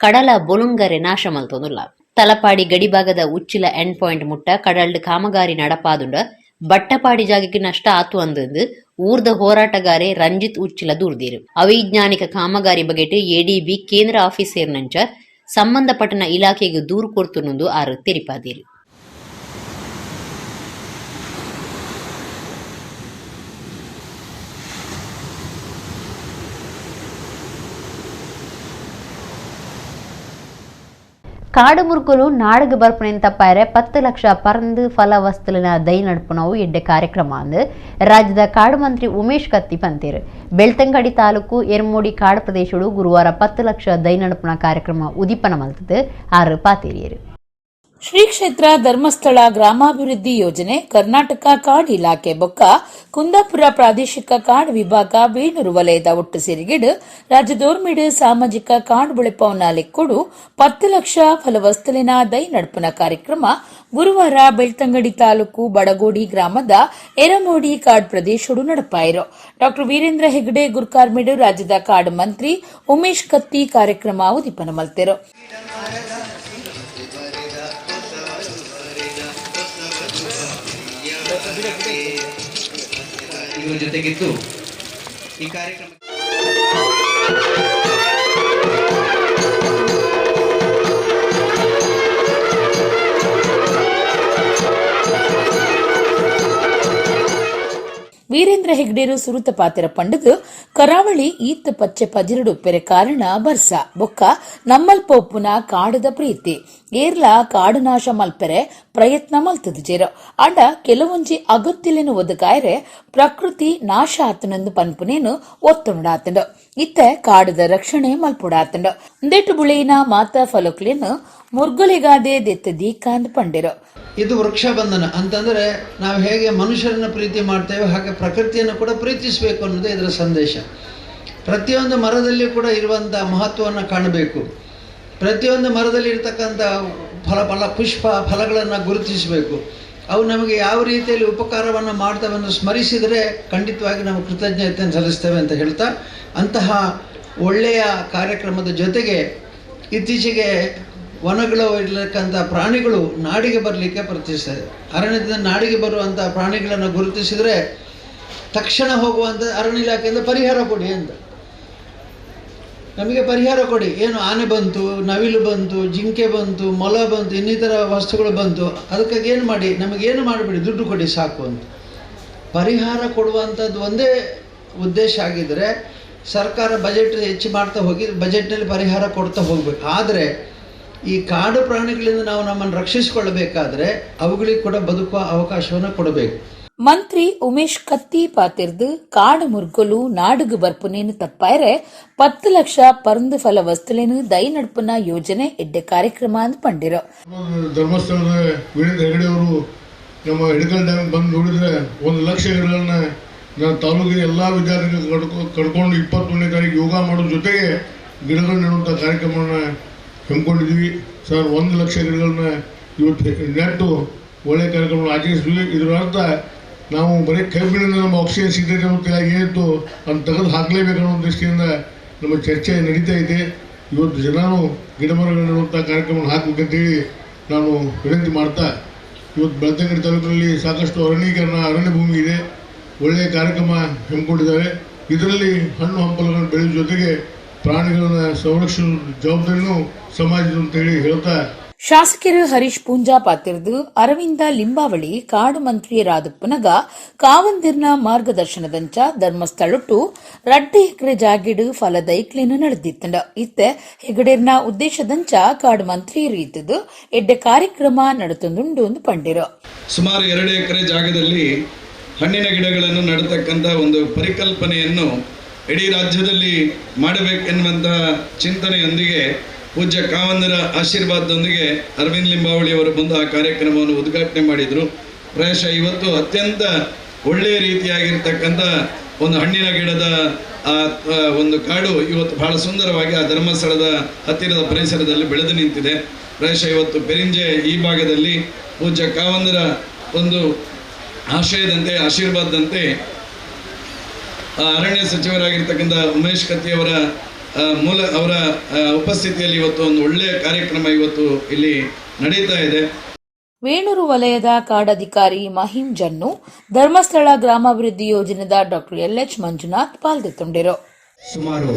ಕಡಲ ಬೊಲುಂಗರೆ ನಾಶ ಮಲ್ತೊಂದುಲ್ಲ. ತಲಪಾಡಿ ಗಡಿಭಾಗದ ಉಚ್ಚಿಲ ಎಂಡ್ ಪಾಯಿಂಟ್ ಮುಟ್ಟ ಕಡಲ್ಡ್ ಕಾಮಗಾರಿ ನಡಪಾದುಂಡ ಬಟ್ಟಪಾಡಿ ಜಾಗಕ್ಕೆ ನಷ್ಟ ಆತು ಅಂದು ಊರ್ದ ಹೋರಾಟಗಾರೆ ರಂಜಿತ್ ಉಚ್ಚಿಲ ದೂರ್ದೀರು. ಅವೈಜ್ಞಾನಿಕ ಕಾಮಗಾರಿ ಬಗೆಟ್ ಎಡಿಬಿ ಕೇಂದ್ರ ಆಫೀಸರ್ ನಂಚ ಸಂಬಂಧಪಟ್ಟನ ಇಲಾಖೆಗೆ ದೂರು ಕೊಡ್ತುನೊಂದು ಆರು ತೆರಿಪಾದೀರು. ಕಾಡು ಮುರುಕಲು ನಾಡಗ ಬರ್ಪಣೆಂತ ಪಾಯರೆ 10 ಲಕ್ಷ ಪರಂದು ಫಲ ವಸ್ತುಲಿನ ದೈ ನಡ್ಪುನವು ಎಡ್ಡೆ ಕಾರ್ಯಕ್ರಮ ಅಂದು ರಾಜ್ಯದ ಕಾಡು ಮಂತ್ರಿ ಉಮೇಶ್ ಕತ್ತಿ ಪಂತೀರು. ಬೆಳ್ತಂಗಡಿ ತಾಲೂಕು ಎರ್ಮೋಡಿ ಕಾಡು ಪ್ರದೇಶಡು ಗುರುವಾರ 10 ಲಕ್ಷ ದೈ ನಡ್ಪುನ ಕಾರ್ಯಕ್ರಮ ಉದಿಪನ ಮಲ್ತದು ಆರು ಪಾತೇರಿಯರು. ಶ್ರೀ ಕ್ಷೇತ್ರ ಧರ್ಮಸ್ಥಳ ಗ್ರಾಮಾಭಿವೃದ್ಧಿ ಯೋಜನೆ ಕರ್ನಾಟಕ ಕಾಡು ಇಲಾಖೆ ಬೊಕ್ಕ ಕುಂದಾಪುರ ಪ್ರಾದೇಶಿಕ ಕಾಡು ವಿಭಾಗ ಬೇಣೂರು ವಲಯದ ಒಟ್ಟು ಸೇರಿಗೆಡು ರಾಜ್ಯದೋರ್ಮಿಡು ಸಾಮಾಜಿಕ ಕಾಡು ಬುಳೆಪವನ ಲೆಕ್ಕೊಡು 10 ಲಕ್ಷ ಫಲವಸ್ತಲಿನ ದೈ ನಡ್ಪುನ ಕಾರ್ಯಕ್ರಮ ಗುರುವಾರ ಬೆಳ್ತಂಗಡಿ ತಾಲೂಕು ಬಡಗೋಡಿ ಗ್ರಾಮದ ಎರಮೋಡಿ ಕಾಡು ಪ್ರದೇಶಡು ನಡಪಾಯಿರು. ಡಾ ವೀರೇಂದ್ರ ಹೆಗ್ಡೆ ಗುರ್ಕಾರ್ಮಿಡು ರಾಜ್ಯದ ಕಾಡು ಮಂತ್ರಿ ಉಮೇಶ್ ಕತ್ತಿ ಕಾರ್ಯಕ್ರಮ ಉದಿಪನ ಮಲ್ತೆರು. ಇವರ ಜೊತೆಗಿದ್ದು ಈ ಕಾರ್ಯಕ್ರಮ ವೀರೇಂದ್ರ ಹೆಗ್ಡೇರು ಸುರುತ ಪಾತೆರ ಪಂಡದು ಕರಾವಳಿ ಈತ್ ಪಚ್ಚೆ ಪಜಿರಡು ಪೆರೆ ಕಾರಣ ಬರ್ಸ ಬೊಕ್ಕ ನಮ್ಮಲ್ಪೊಪ್ಪುನ ಕಾಡದ ಪ್ರೀತಿ ಏರ್ಲ ಕಾಡು ನಾಶ ಮಲ್ಪೆರೆ ಪ್ರಯತ್ನ ಮಲ್ತದು ಜೇರ ಅಂಡ ಕೆಲವೊಂಜಿ ಅಗತ್ಯಲೇನು ಒದಗಾಯರೆ ಪ್ರಕೃತಿ ನಾಶ ಆತನಂದು ಪನ್ಪುನೇನು ಒತ್ತುಂಡಾತಂಡು ಇತ್ತೆ ಕಾಡದ ರಕ್ಷಣೆ ಮಲ್ಪುಡಾತಂಡು ಅಂದೇಟು ಬುಳೇನ ಮಾತಾ ಫಲೋಕ್ಲೇನು ಮುರ್ಗುಲಿಗಾದೆ ದೆತ್ತ ದೀಕಾಂದ್ ಪಂಡಿರು. ಇದು ವೃಕ್ಷ ಬಂಧನ ಅಂತಂದರೆ ನಾವು ಹೇಗೆ ಮನುಷ್ಯರನ್ನ ಪ್ರೀತಿ ಮಾಡ್ತೇವೆ ಹಾಗೆ ಪ್ರಕೃತಿಯನ್ನು ಕೂಡ ಪ್ರೀತಿಸಬೇಕು ಅನ್ನೋದೇ ಇದರ ಸಂದೇಶ. ಪ್ರತಿಯೊಂದು ಮರದಲ್ಲಿ ಕೂಡ ಇರುವಂಥ ಮಹತ್ವವನ್ನು ಕಾಣಬೇಕು. ಪ್ರತಿಯೊಂದು ಮರದಲ್ಲಿ ಇರತಕ್ಕಂಥ ಪುಷ್ಪ ಫಲಗಳನ್ನು ಗುರುತಿಸಬೇಕು. ಅವು ನಮಗೆ ಯಾವ ರೀತಿಯಲ್ಲಿ ಉಪಕಾರವನ್ನು ಮಾಡ್ತವೆಂದು ಸ್ಮರಿಸಿದರೆ ಖಂಡಿತವಾಗಿ ನಾವು ಕೃತಜ್ಞತೆಯನ್ನು ಸಲ್ಲಿಸ್ತೇವೆ ಅಂತ ಹೇಳ್ತಾ, ಅಂತಹ ಒಳ್ಳೆಯ ಕಾರ್ಯಕ್ರಮದ ಜೊತೆಗೆ ಇತ್ತೀಚೆಗೆ ವನಗಳು ಇರತಕ್ಕಂಥ ಪ್ರಾಣಿಗಳು ನಾಡಿಗೆ ಬರಲಿಕ್ಕೆ ಪ್ರಯತ್ನಿಸ್ತದೆ. ಅರಣ್ಯದಿಂದ ನಾಡಿಗೆ ಬರುವಂಥ ಪ್ರಾಣಿಗಳನ್ನು ಗುರುತಿಸಿದರೆ ತಕ್ಷಣ ಹೋಗುವಂಥ ಅರಣ್ಯ ಇಲಾಖೆಯಿಂದ ಪರಿಹಾರ ಕೊಡಿ ಅಂತ. ನಮಗೆ ಪರಿಹಾರ ಕೊಡಿ. ಏನು ಆನೆ ಬಂತು, ನವಿಲು ಬಂತು, ಜಿಂಕೆ ಬಂತು, ಮೊಲ ಬಂತು, ಇನ್ನಿತರ ವಸ್ತುಗಳು ಬಂತು, ಅದಕ್ಕಾಗಿ ಏನು ಮಾಡಿ, ನಮಗೇನು ಮಾಡಿಬಿಡಿ, ದುಡ್ಡು ಕೊಡಿ ಸಾಕು ಅಂತ ಪರಿಹಾರ ಕೊಡುವಂಥದ್ದು ಒಂದೇ ಉದ್ದೇಶ ಆಗಿದ್ದರೆ ಸರ್ಕಾರ ಬಜೆಟ್ ಹೆಚ್ಚು ಮಾಡ್ತಾ ಹೋಗಿ ಬಜೆಟ್ನಲ್ಲಿ ಪರಿಹಾರ ಕೊಡ್ತಾ ಹೋಗಬೇಕು. ಆದರೆ ಈ ಕಾಡು ಪ್ರಾಣಿಗಳಿಂದ ನಾವು ನಮ್ಮನ್ನು ರಕ್ಷಿಸಿಕೊಳ್ಳಬೇಕಾದ್ರೆ ಅವುಗಳಿಗೆ ಕೂಡ ಬದುಕುವ ಅವಕಾಶವನ್ನು ಕೊಡಬೇಕು. ಮಂತ್ರಿ ಉಮೇಶ್ ಕತ್ತಿ ಪಾತಿರ್ದು ಕಾಡು ಮುರ್ಗೊಲು ನಾಡುಗು ಬರ್ಪುನೇನು ತಪ್ಪಾಯರೆ 10 ಲಕ್ಷ ಪರಂದು ಫಲ ವಸ್ತುಲೇನು ದೈ ನಡ್ಪುನ ಯೋಜನೆ ಎಡ್ಡೆ ಕಾರ್ಯಕ್ರಮ ಅಂತ ಪಂಡಿರೋ. ಧರ್ಮಸ್ಥಳದ ವೀರೇಂದ್ರ ಹೆಗಡೆ ಅವರು ನಮ್ಮ ಹಿಡಕಲ್ ಡ್ಯಾಮ್ ಬಂದು ನೋಡಿದ್ರೆ 1 ಲಕ್ಷ ಗಿಡಗಳನ್ನ ನಾನು ತಾಲೂಕಿನ ಎಲ್ಲ ವಿದ್ಯಾರ್ಥಿಗಳು ಕಡ್ಕೊಂಡು 21ನೇ ತಾರೀಕು ಯೋಗ ಮಾಡೋ ಜೊತೆಗೆ ಗಿಡಗಳು ನೆಡುವಂಥ ಕಾರ್ಯಕ್ರಮವನ್ನು ಹಮ್ಮಿಕೊಂಡಿದ್ವಿ ಸರ್. 1 ಲಕ್ಷ ಗಿಡಗಳನ್ನ ಇವತ್ತು ನೆಟ್ಟು ಒಳ್ಳೆಯ ಕಾರ್ಯಕ್ರಮವನ್ನು ಆಚರಿಸಿದ್ವಿ. ಇದರ ಅರ್ಥ ನಾವು ಬರೀ ಕಬ್ಬಿನಿಂದ ನಮ್ಮ ಆಕ್ಸಿಜನ್ ಸಿಗ್ತೈತೆ ಮತ್ತು ಏನಿತ್ತು ಅದನ್ನು ತೆಗೆದು ಹಾಕಲೇಬೇಕು ಅನ್ನೋ ದೃಷ್ಟಿಯಿಂದ ನಮ್ಮ ಚರ್ಚೆ ನಡೀತಾ ಇದೆ. ಇವತ್ತು ಜನರು ಗಿಡ ಮರಗಳು ನೆಡುವಂಥ ಕಾರ್ಯಕ್ರಮವನ್ನು ಹಾಕಬೇಕಂತೇಳಿ ನಾನು ವಿನಂತಿ ಮಾಡ್ತಾ, ಇವತ್ತು ಬೆಳ್ತಂಗಡಿ ತಾಲೂಕಿನಲ್ಲಿ ಸಾಕಷ್ಟು ಅರಣ್ಯ ಭೂಮಿ ಇದೆ, ಒಳ್ಳೆಯ ಕಾರ್ಯಕ್ರಮ ಹಮ್ಮಿಕೊಂಡಿದ್ದಾರೆ. ಇದರಲ್ಲಿ ಹಣ್ಣು ಹಂಪಲುಗಳನ್ನು ಬೆಳೆಯುವ ಜೊತೆಗೆ ಪ್ರಾಣಿಗಳನ್ನು ಸಂರಕ್ಷಣೆ ಜವಾಬ್ದಾರಿನೂ ಸಮಾಜದ ಅಂತೇಳಿ ಹೇಳ್ತಾ, ಶಾಸಕರು ಹರೀಶ್ ಪೂಂಜಾ ಪಾತಿರ್ದು ಅರವಿಂದ ಲಿಂಬಾವಳಿ ಕಾಡು ಮಂತ್ರಿ ರಾಧಪ್ಪನಗ ಕಾವಂದಿರ್ನ ಮಾರ್ಗದರ್ಶನದಂಚ ಧರ್ಮಸ್ಥಳಟ್ಟು 2 ಎಕರೆ ಜಾಗಿಡು ಫಲದೈಕ್ಲಿನ ನಡೆದಿತ್ತಂಡ. ಇತ್ತೆ ಹೆಗಡೇರ್ನ ಉದ್ದೇಶದಂಚ ಕಾಡು ಮಂತ್ರಿ ರೀತಿದು ಎಡ್ಡೆ ಕಾರ್ಯಕ್ರಮ ನಡೆತೊಂದುಂಡು ಎಂದು ಪಂಡಿರು. ಸುಮಾರು 2 ಎಕರೆ ಜಾಗದಲ್ಲಿ ಹಣ್ಣಿನ ಗಿಡಗಳನ್ನು ನೆಡತಕ್ಕಂಥ ಒಂದು ಪರಿಕಲ್ಪನೆಯನ್ನು ಇಡೀ ರಾಜ್ಯದಲ್ಲಿ ಮಾಡಬೇಕೆನ್ನುವಂತಹ ಚಿಂತನೆಯೊಂದಿಗೆ ಪೂಜ್ಯ ಕಾವಂದರ ಆಶೀರ್ವಾದದೊಂದಿಗೆ ಅರವಿಂದ್ ಲಿಂಬಾವಳಿ ಅವರು ಬಂದು ಆ ಕಾರ್ಯಕ್ರಮವನ್ನು ಉದ್ಘಾಟನೆ ಮಾಡಿದರು. ಪ್ರಾಯಶಃ ಇವತ್ತು ಅತ್ಯಂತ ಒಳ್ಳೆಯ ರೀತಿಯಾಗಿರ್ತಕ್ಕಂಥ ಒಂದು ಹಣ್ಣಿನ ಗಿಡದ ಒಂದು ಕಾಡು ಇವತ್ತು ಬಹಳ ಸುಂದರವಾಗಿ ಆ ಧರ್ಮಸ್ಥಳದ ಹತ್ತಿರದ ಪರಿಸರದಲ್ಲಿ ಬೆಳೆದು ನಿಂತಿದೆ. ಪ್ರಾಯಶಃ ಇವತ್ತು ಪೆರಿಂಜೆ ಈ ಭಾಗದಲ್ಲಿ ಪೂಜ್ಯ ಕಾವಂದರ ಒಂದು ಆಶಯದಂತೆ ಆಶೀರ್ವಾದದಂತೆ ಅರಣ್ಯ ಸಚಿವರಾಗಿರ್ತಕ್ಕಂಥ ಉಮೇಶ್ ಕತ್ತಿಯವರ ಅವರ ಉಪಸ್ಥಿತಿಯಲ್ಲಿ ಇವತ್ತು ಒಂದು ಒಳ್ಳೆಯ ಕಾರ್ಯಕ್ರಮ ಇವತ್ತು ಇಲ್ಲಿ ನಡೀತಾ ಇದೆ. ವೇಣೂರು ವಲಯದ ಕಾಡಧಿಕಾರಿ ಮಹಿಮ್ ಜನ್ನು ಧರ್ಮಸ್ಥಳ ಗ್ರಾಮಾಭಿವೃದ್ಧಿ ಯೋಜನೆದ ಡಾಕ್ಟರ್ LH ಮಂಜುನಾಥ್ ಪಾಲ್ಗೊಂಡಿರು. ಸುಮಾರು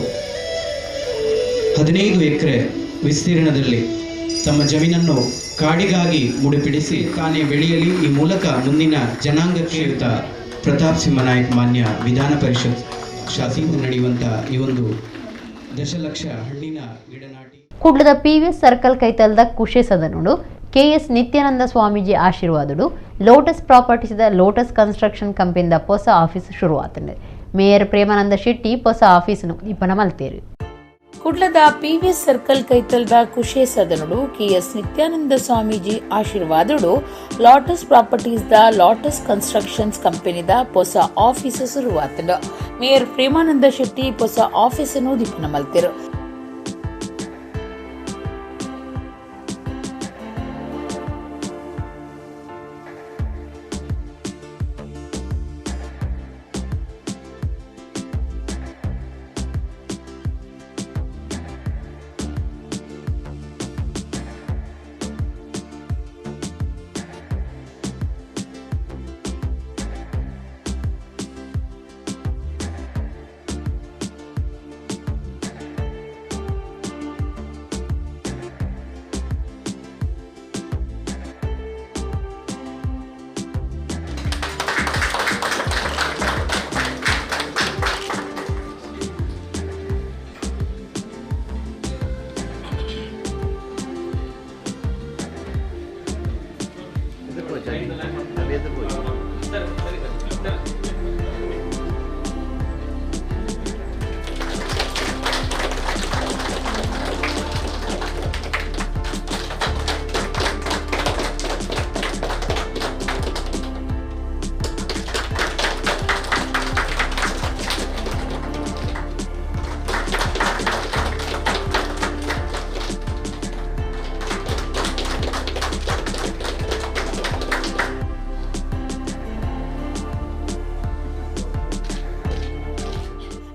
15 ಎಕರೆ ವಿಸ್ತೀರ್ಣದಲ್ಲಿ ತಮ್ಮ ಜಮೀನನ್ನು ಕಾಡಿಗಾಗಿ ಮುಡಿಪಿಡಿಸಿ ತಾನೇ ಬೆಳೆಯಲಿ, ಈ ಮೂಲಕ ಮುಂದಿನ ಜನಾಂಗಕ್ಕೆ ಪ್ರತಾಪ್ ಸಿಂಹ ನಾಯಕ್ ಮಾನ್ಯ ವಿಧಾನ ಪರಿಷತ್ ಶಾಸಕರು ನಡೆಯುವಂಥ ಈ ಒಂದು ದಶಲಕ್ಷ ಹಣ್ಣಿನ ಗಿಡ ನಾಟಿ ಕುಡ್ಲದ PVS ಸರ್ಕಲ್ ಕೈತಲ್ದ ಕುಶೆ ಸದನುಡು KS ನಿತ್ಯಾನಂದ ಸ್ವಾಮೀಜಿ ಆಶೀರ್ವಾದಡು ಲೋಟಸ್ ಪ್ರಾಪರ್ಟೀಸ್ದ ಲೋಟಸ್ ಕನ್ಸ್ಟ್ರಕ್ಷನ್ ಕಂಪನಿದ ಹೊಸ ಆಫೀಸ್ ಶುರುವಾತಂದೆ. ಮೇಯರ್ ಪ್ರೇಮಾನಂದ ಶೆಟ್ಟಿ ಹೊಸ ಆಫೀಸ್ನು ಉದ್ಘಾಟನೆ ಮಲ್ತೇರು. ಕುಡ್ಲದ PVS ಸರ್ಕಲ್ ಕೈತಲ್ದ ಕುಶೆ ಸದನುಡು KS ನಿತ್ಯಾನಂದ ಸ್ವಾಮೀಜಿ ಆಶೀರ್ವಾದಡು ಲಾಟಸ್ ಪ್ರಾಪರ್ಟೀಸ್ದ ಲಾಟಸ್ ಕನ್ಸ್ಟ್ರಕ್ಷನ್ಸ್ ಕಂಪನಿದ ಹೊಸ ಆಫೀಸ್ ಶುರುವಾತಂಡ. ಮೇಯರ್ ಪ್ರೇಮಾನಂದ ಶೆಟ್ಟಿ ಹೊಸ ಆಫೀಸನ್ನು ಉದ್ಘಾಟನೆ ಮಲ್ತೇರು.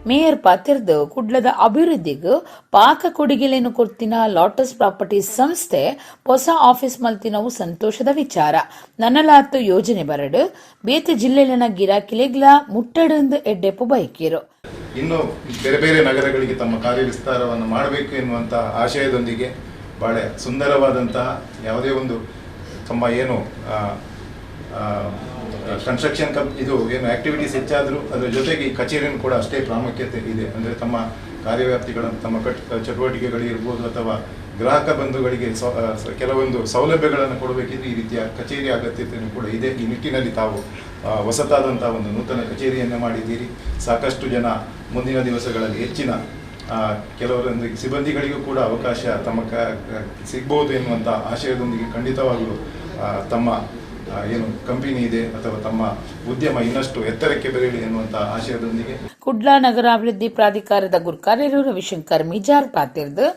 ಮೇಯರ್ ಪಾತಿರ್ದು ಕುಡ್ಲದ ಅಭಿವೃದ್ಧಿಗೂ ಪಾಕ ಕೊಡುಗೆಲೇನು ಕೊಡ್ತಿನ ಲಾಟಸ್ ಪ್ರಾಪರ್ಟೀಸ್ ಸಂಸ್ಥೆ ಹೊಸ ಆಫೀಸ್ ಮಲ್ತಿನವು ಸಂತೋಷದ ವಿಚಾರ. ನನ್ನಲಾತು ಯೋಜನೆ ಬರಡು ಬೇತೆ ಜಿಲ್ಲೆಲಿನ ಗಿರಾಕಿಲೆಗ್ಲ ಮುಟ್ಟಡಂದು ಎಡ್ಡೆಪ್ಪು ಬೈಕಿರು. ಇನ್ನೂ ಬೇರೆ ಬೇರೆ ನಗರಗಳಿಗೆ ತಮ್ಮ ಕಾರ್ಯ ವಿಸ್ತಾರವನ್ನು ಮಾಡಬೇಕು ಎನ್ನುವಂಥ ಆಶಯದೊಂದಿಗೆ ಭಾಳ ಸುಂದರವಾದಂತಹ ಯಾವುದೇ ಒಂದು ತಮ್ಮ ಏನು ಕನ್ಸ್ಟ್ರಕ್ಷನ್ ಇದು ಏನು ಆಕ್ಟಿವಿಟೀಸ್ ಹೆಚ್ಚಾದರೂ ಅದರ ಜೊತೆಗೆ ಈ ಕಚೇರಿಯನ್ನು ಕೂಡ ಅಷ್ಟೇ ಪ್ರಾಮುಖ್ಯತೆ ಇದೆ. ಅಂದರೆ ತಮ್ಮ ಕಾರ್ಯವ್ಯಾಪ್ತಿಗಳನ್ನು ತಮ್ಮ ಚಟುವಟಿಕೆಗಳಿರ್ಬೋದು ಅಥವಾ ಗ್ರಾಹಕ ಬಂಧುಗಳಿಗೆ ಕೆಲವೊಂದು ಸೌಲಭ್ಯಗಳನ್ನು ಕೊಡಬೇಕಿದ್ರೆ ಈ ರೀತಿಯ ಕಚೇರಿ ಅಗತ್ಯತೆಯೂ ಕೂಡ ಇದೆ. ಈ ನಿಟ್ಟಿನಲ್ಲಿ ತಾವು ಹೊಸತಾದಂಥ ಒಂದು ನೂತನ ಕಚೇರಿಯನ್ನು ಮಾಡಿದ್ದೀರಿ. ಸಾಕಷ್ಟು ಜನ ಮುಂದಿನ ದಿವಸಗಳಲ್ಲಿ ಹೆಚ್ಚಿನ ಕೆಲವರೊಂದಿಗೆ ಸಿಬ್ಬಂದಿಗಳಿಗೂ ಕೂಡ ಅವಕಾಶ ತಮ್ಮ ಸಿಗ್ಬೋದು ಎನ್ನುವಂಥ ಆಶಯದೊಂದಿಗೆ ಖಂಡಿತವಾಗಲೂ ತಮ್ಮ ಏನು ಕಂಪನಿ ಇದೆ ಅಥವಾ ತಮ್ಮ ಉದ್ಯಮ ಇನ್ನಷ್ಟು ಎತ್ತರಕ್ಕೆ ಬೆಳೆಯಲಿ ಎನ್ನುವಂಥ ಆಶಯದೊಂದಿಗೆ ಕುಡ್ಲಾ ನಗರಾಭಿವೃದ್ಧಿ ಪ್ರಾಧಿಕಾರದ ಗುರ್ಕಾರ್ಯರು ರವಿಶಂಕರ್ ಮಿಜಾರ್ ಪಾತಿರ್ದು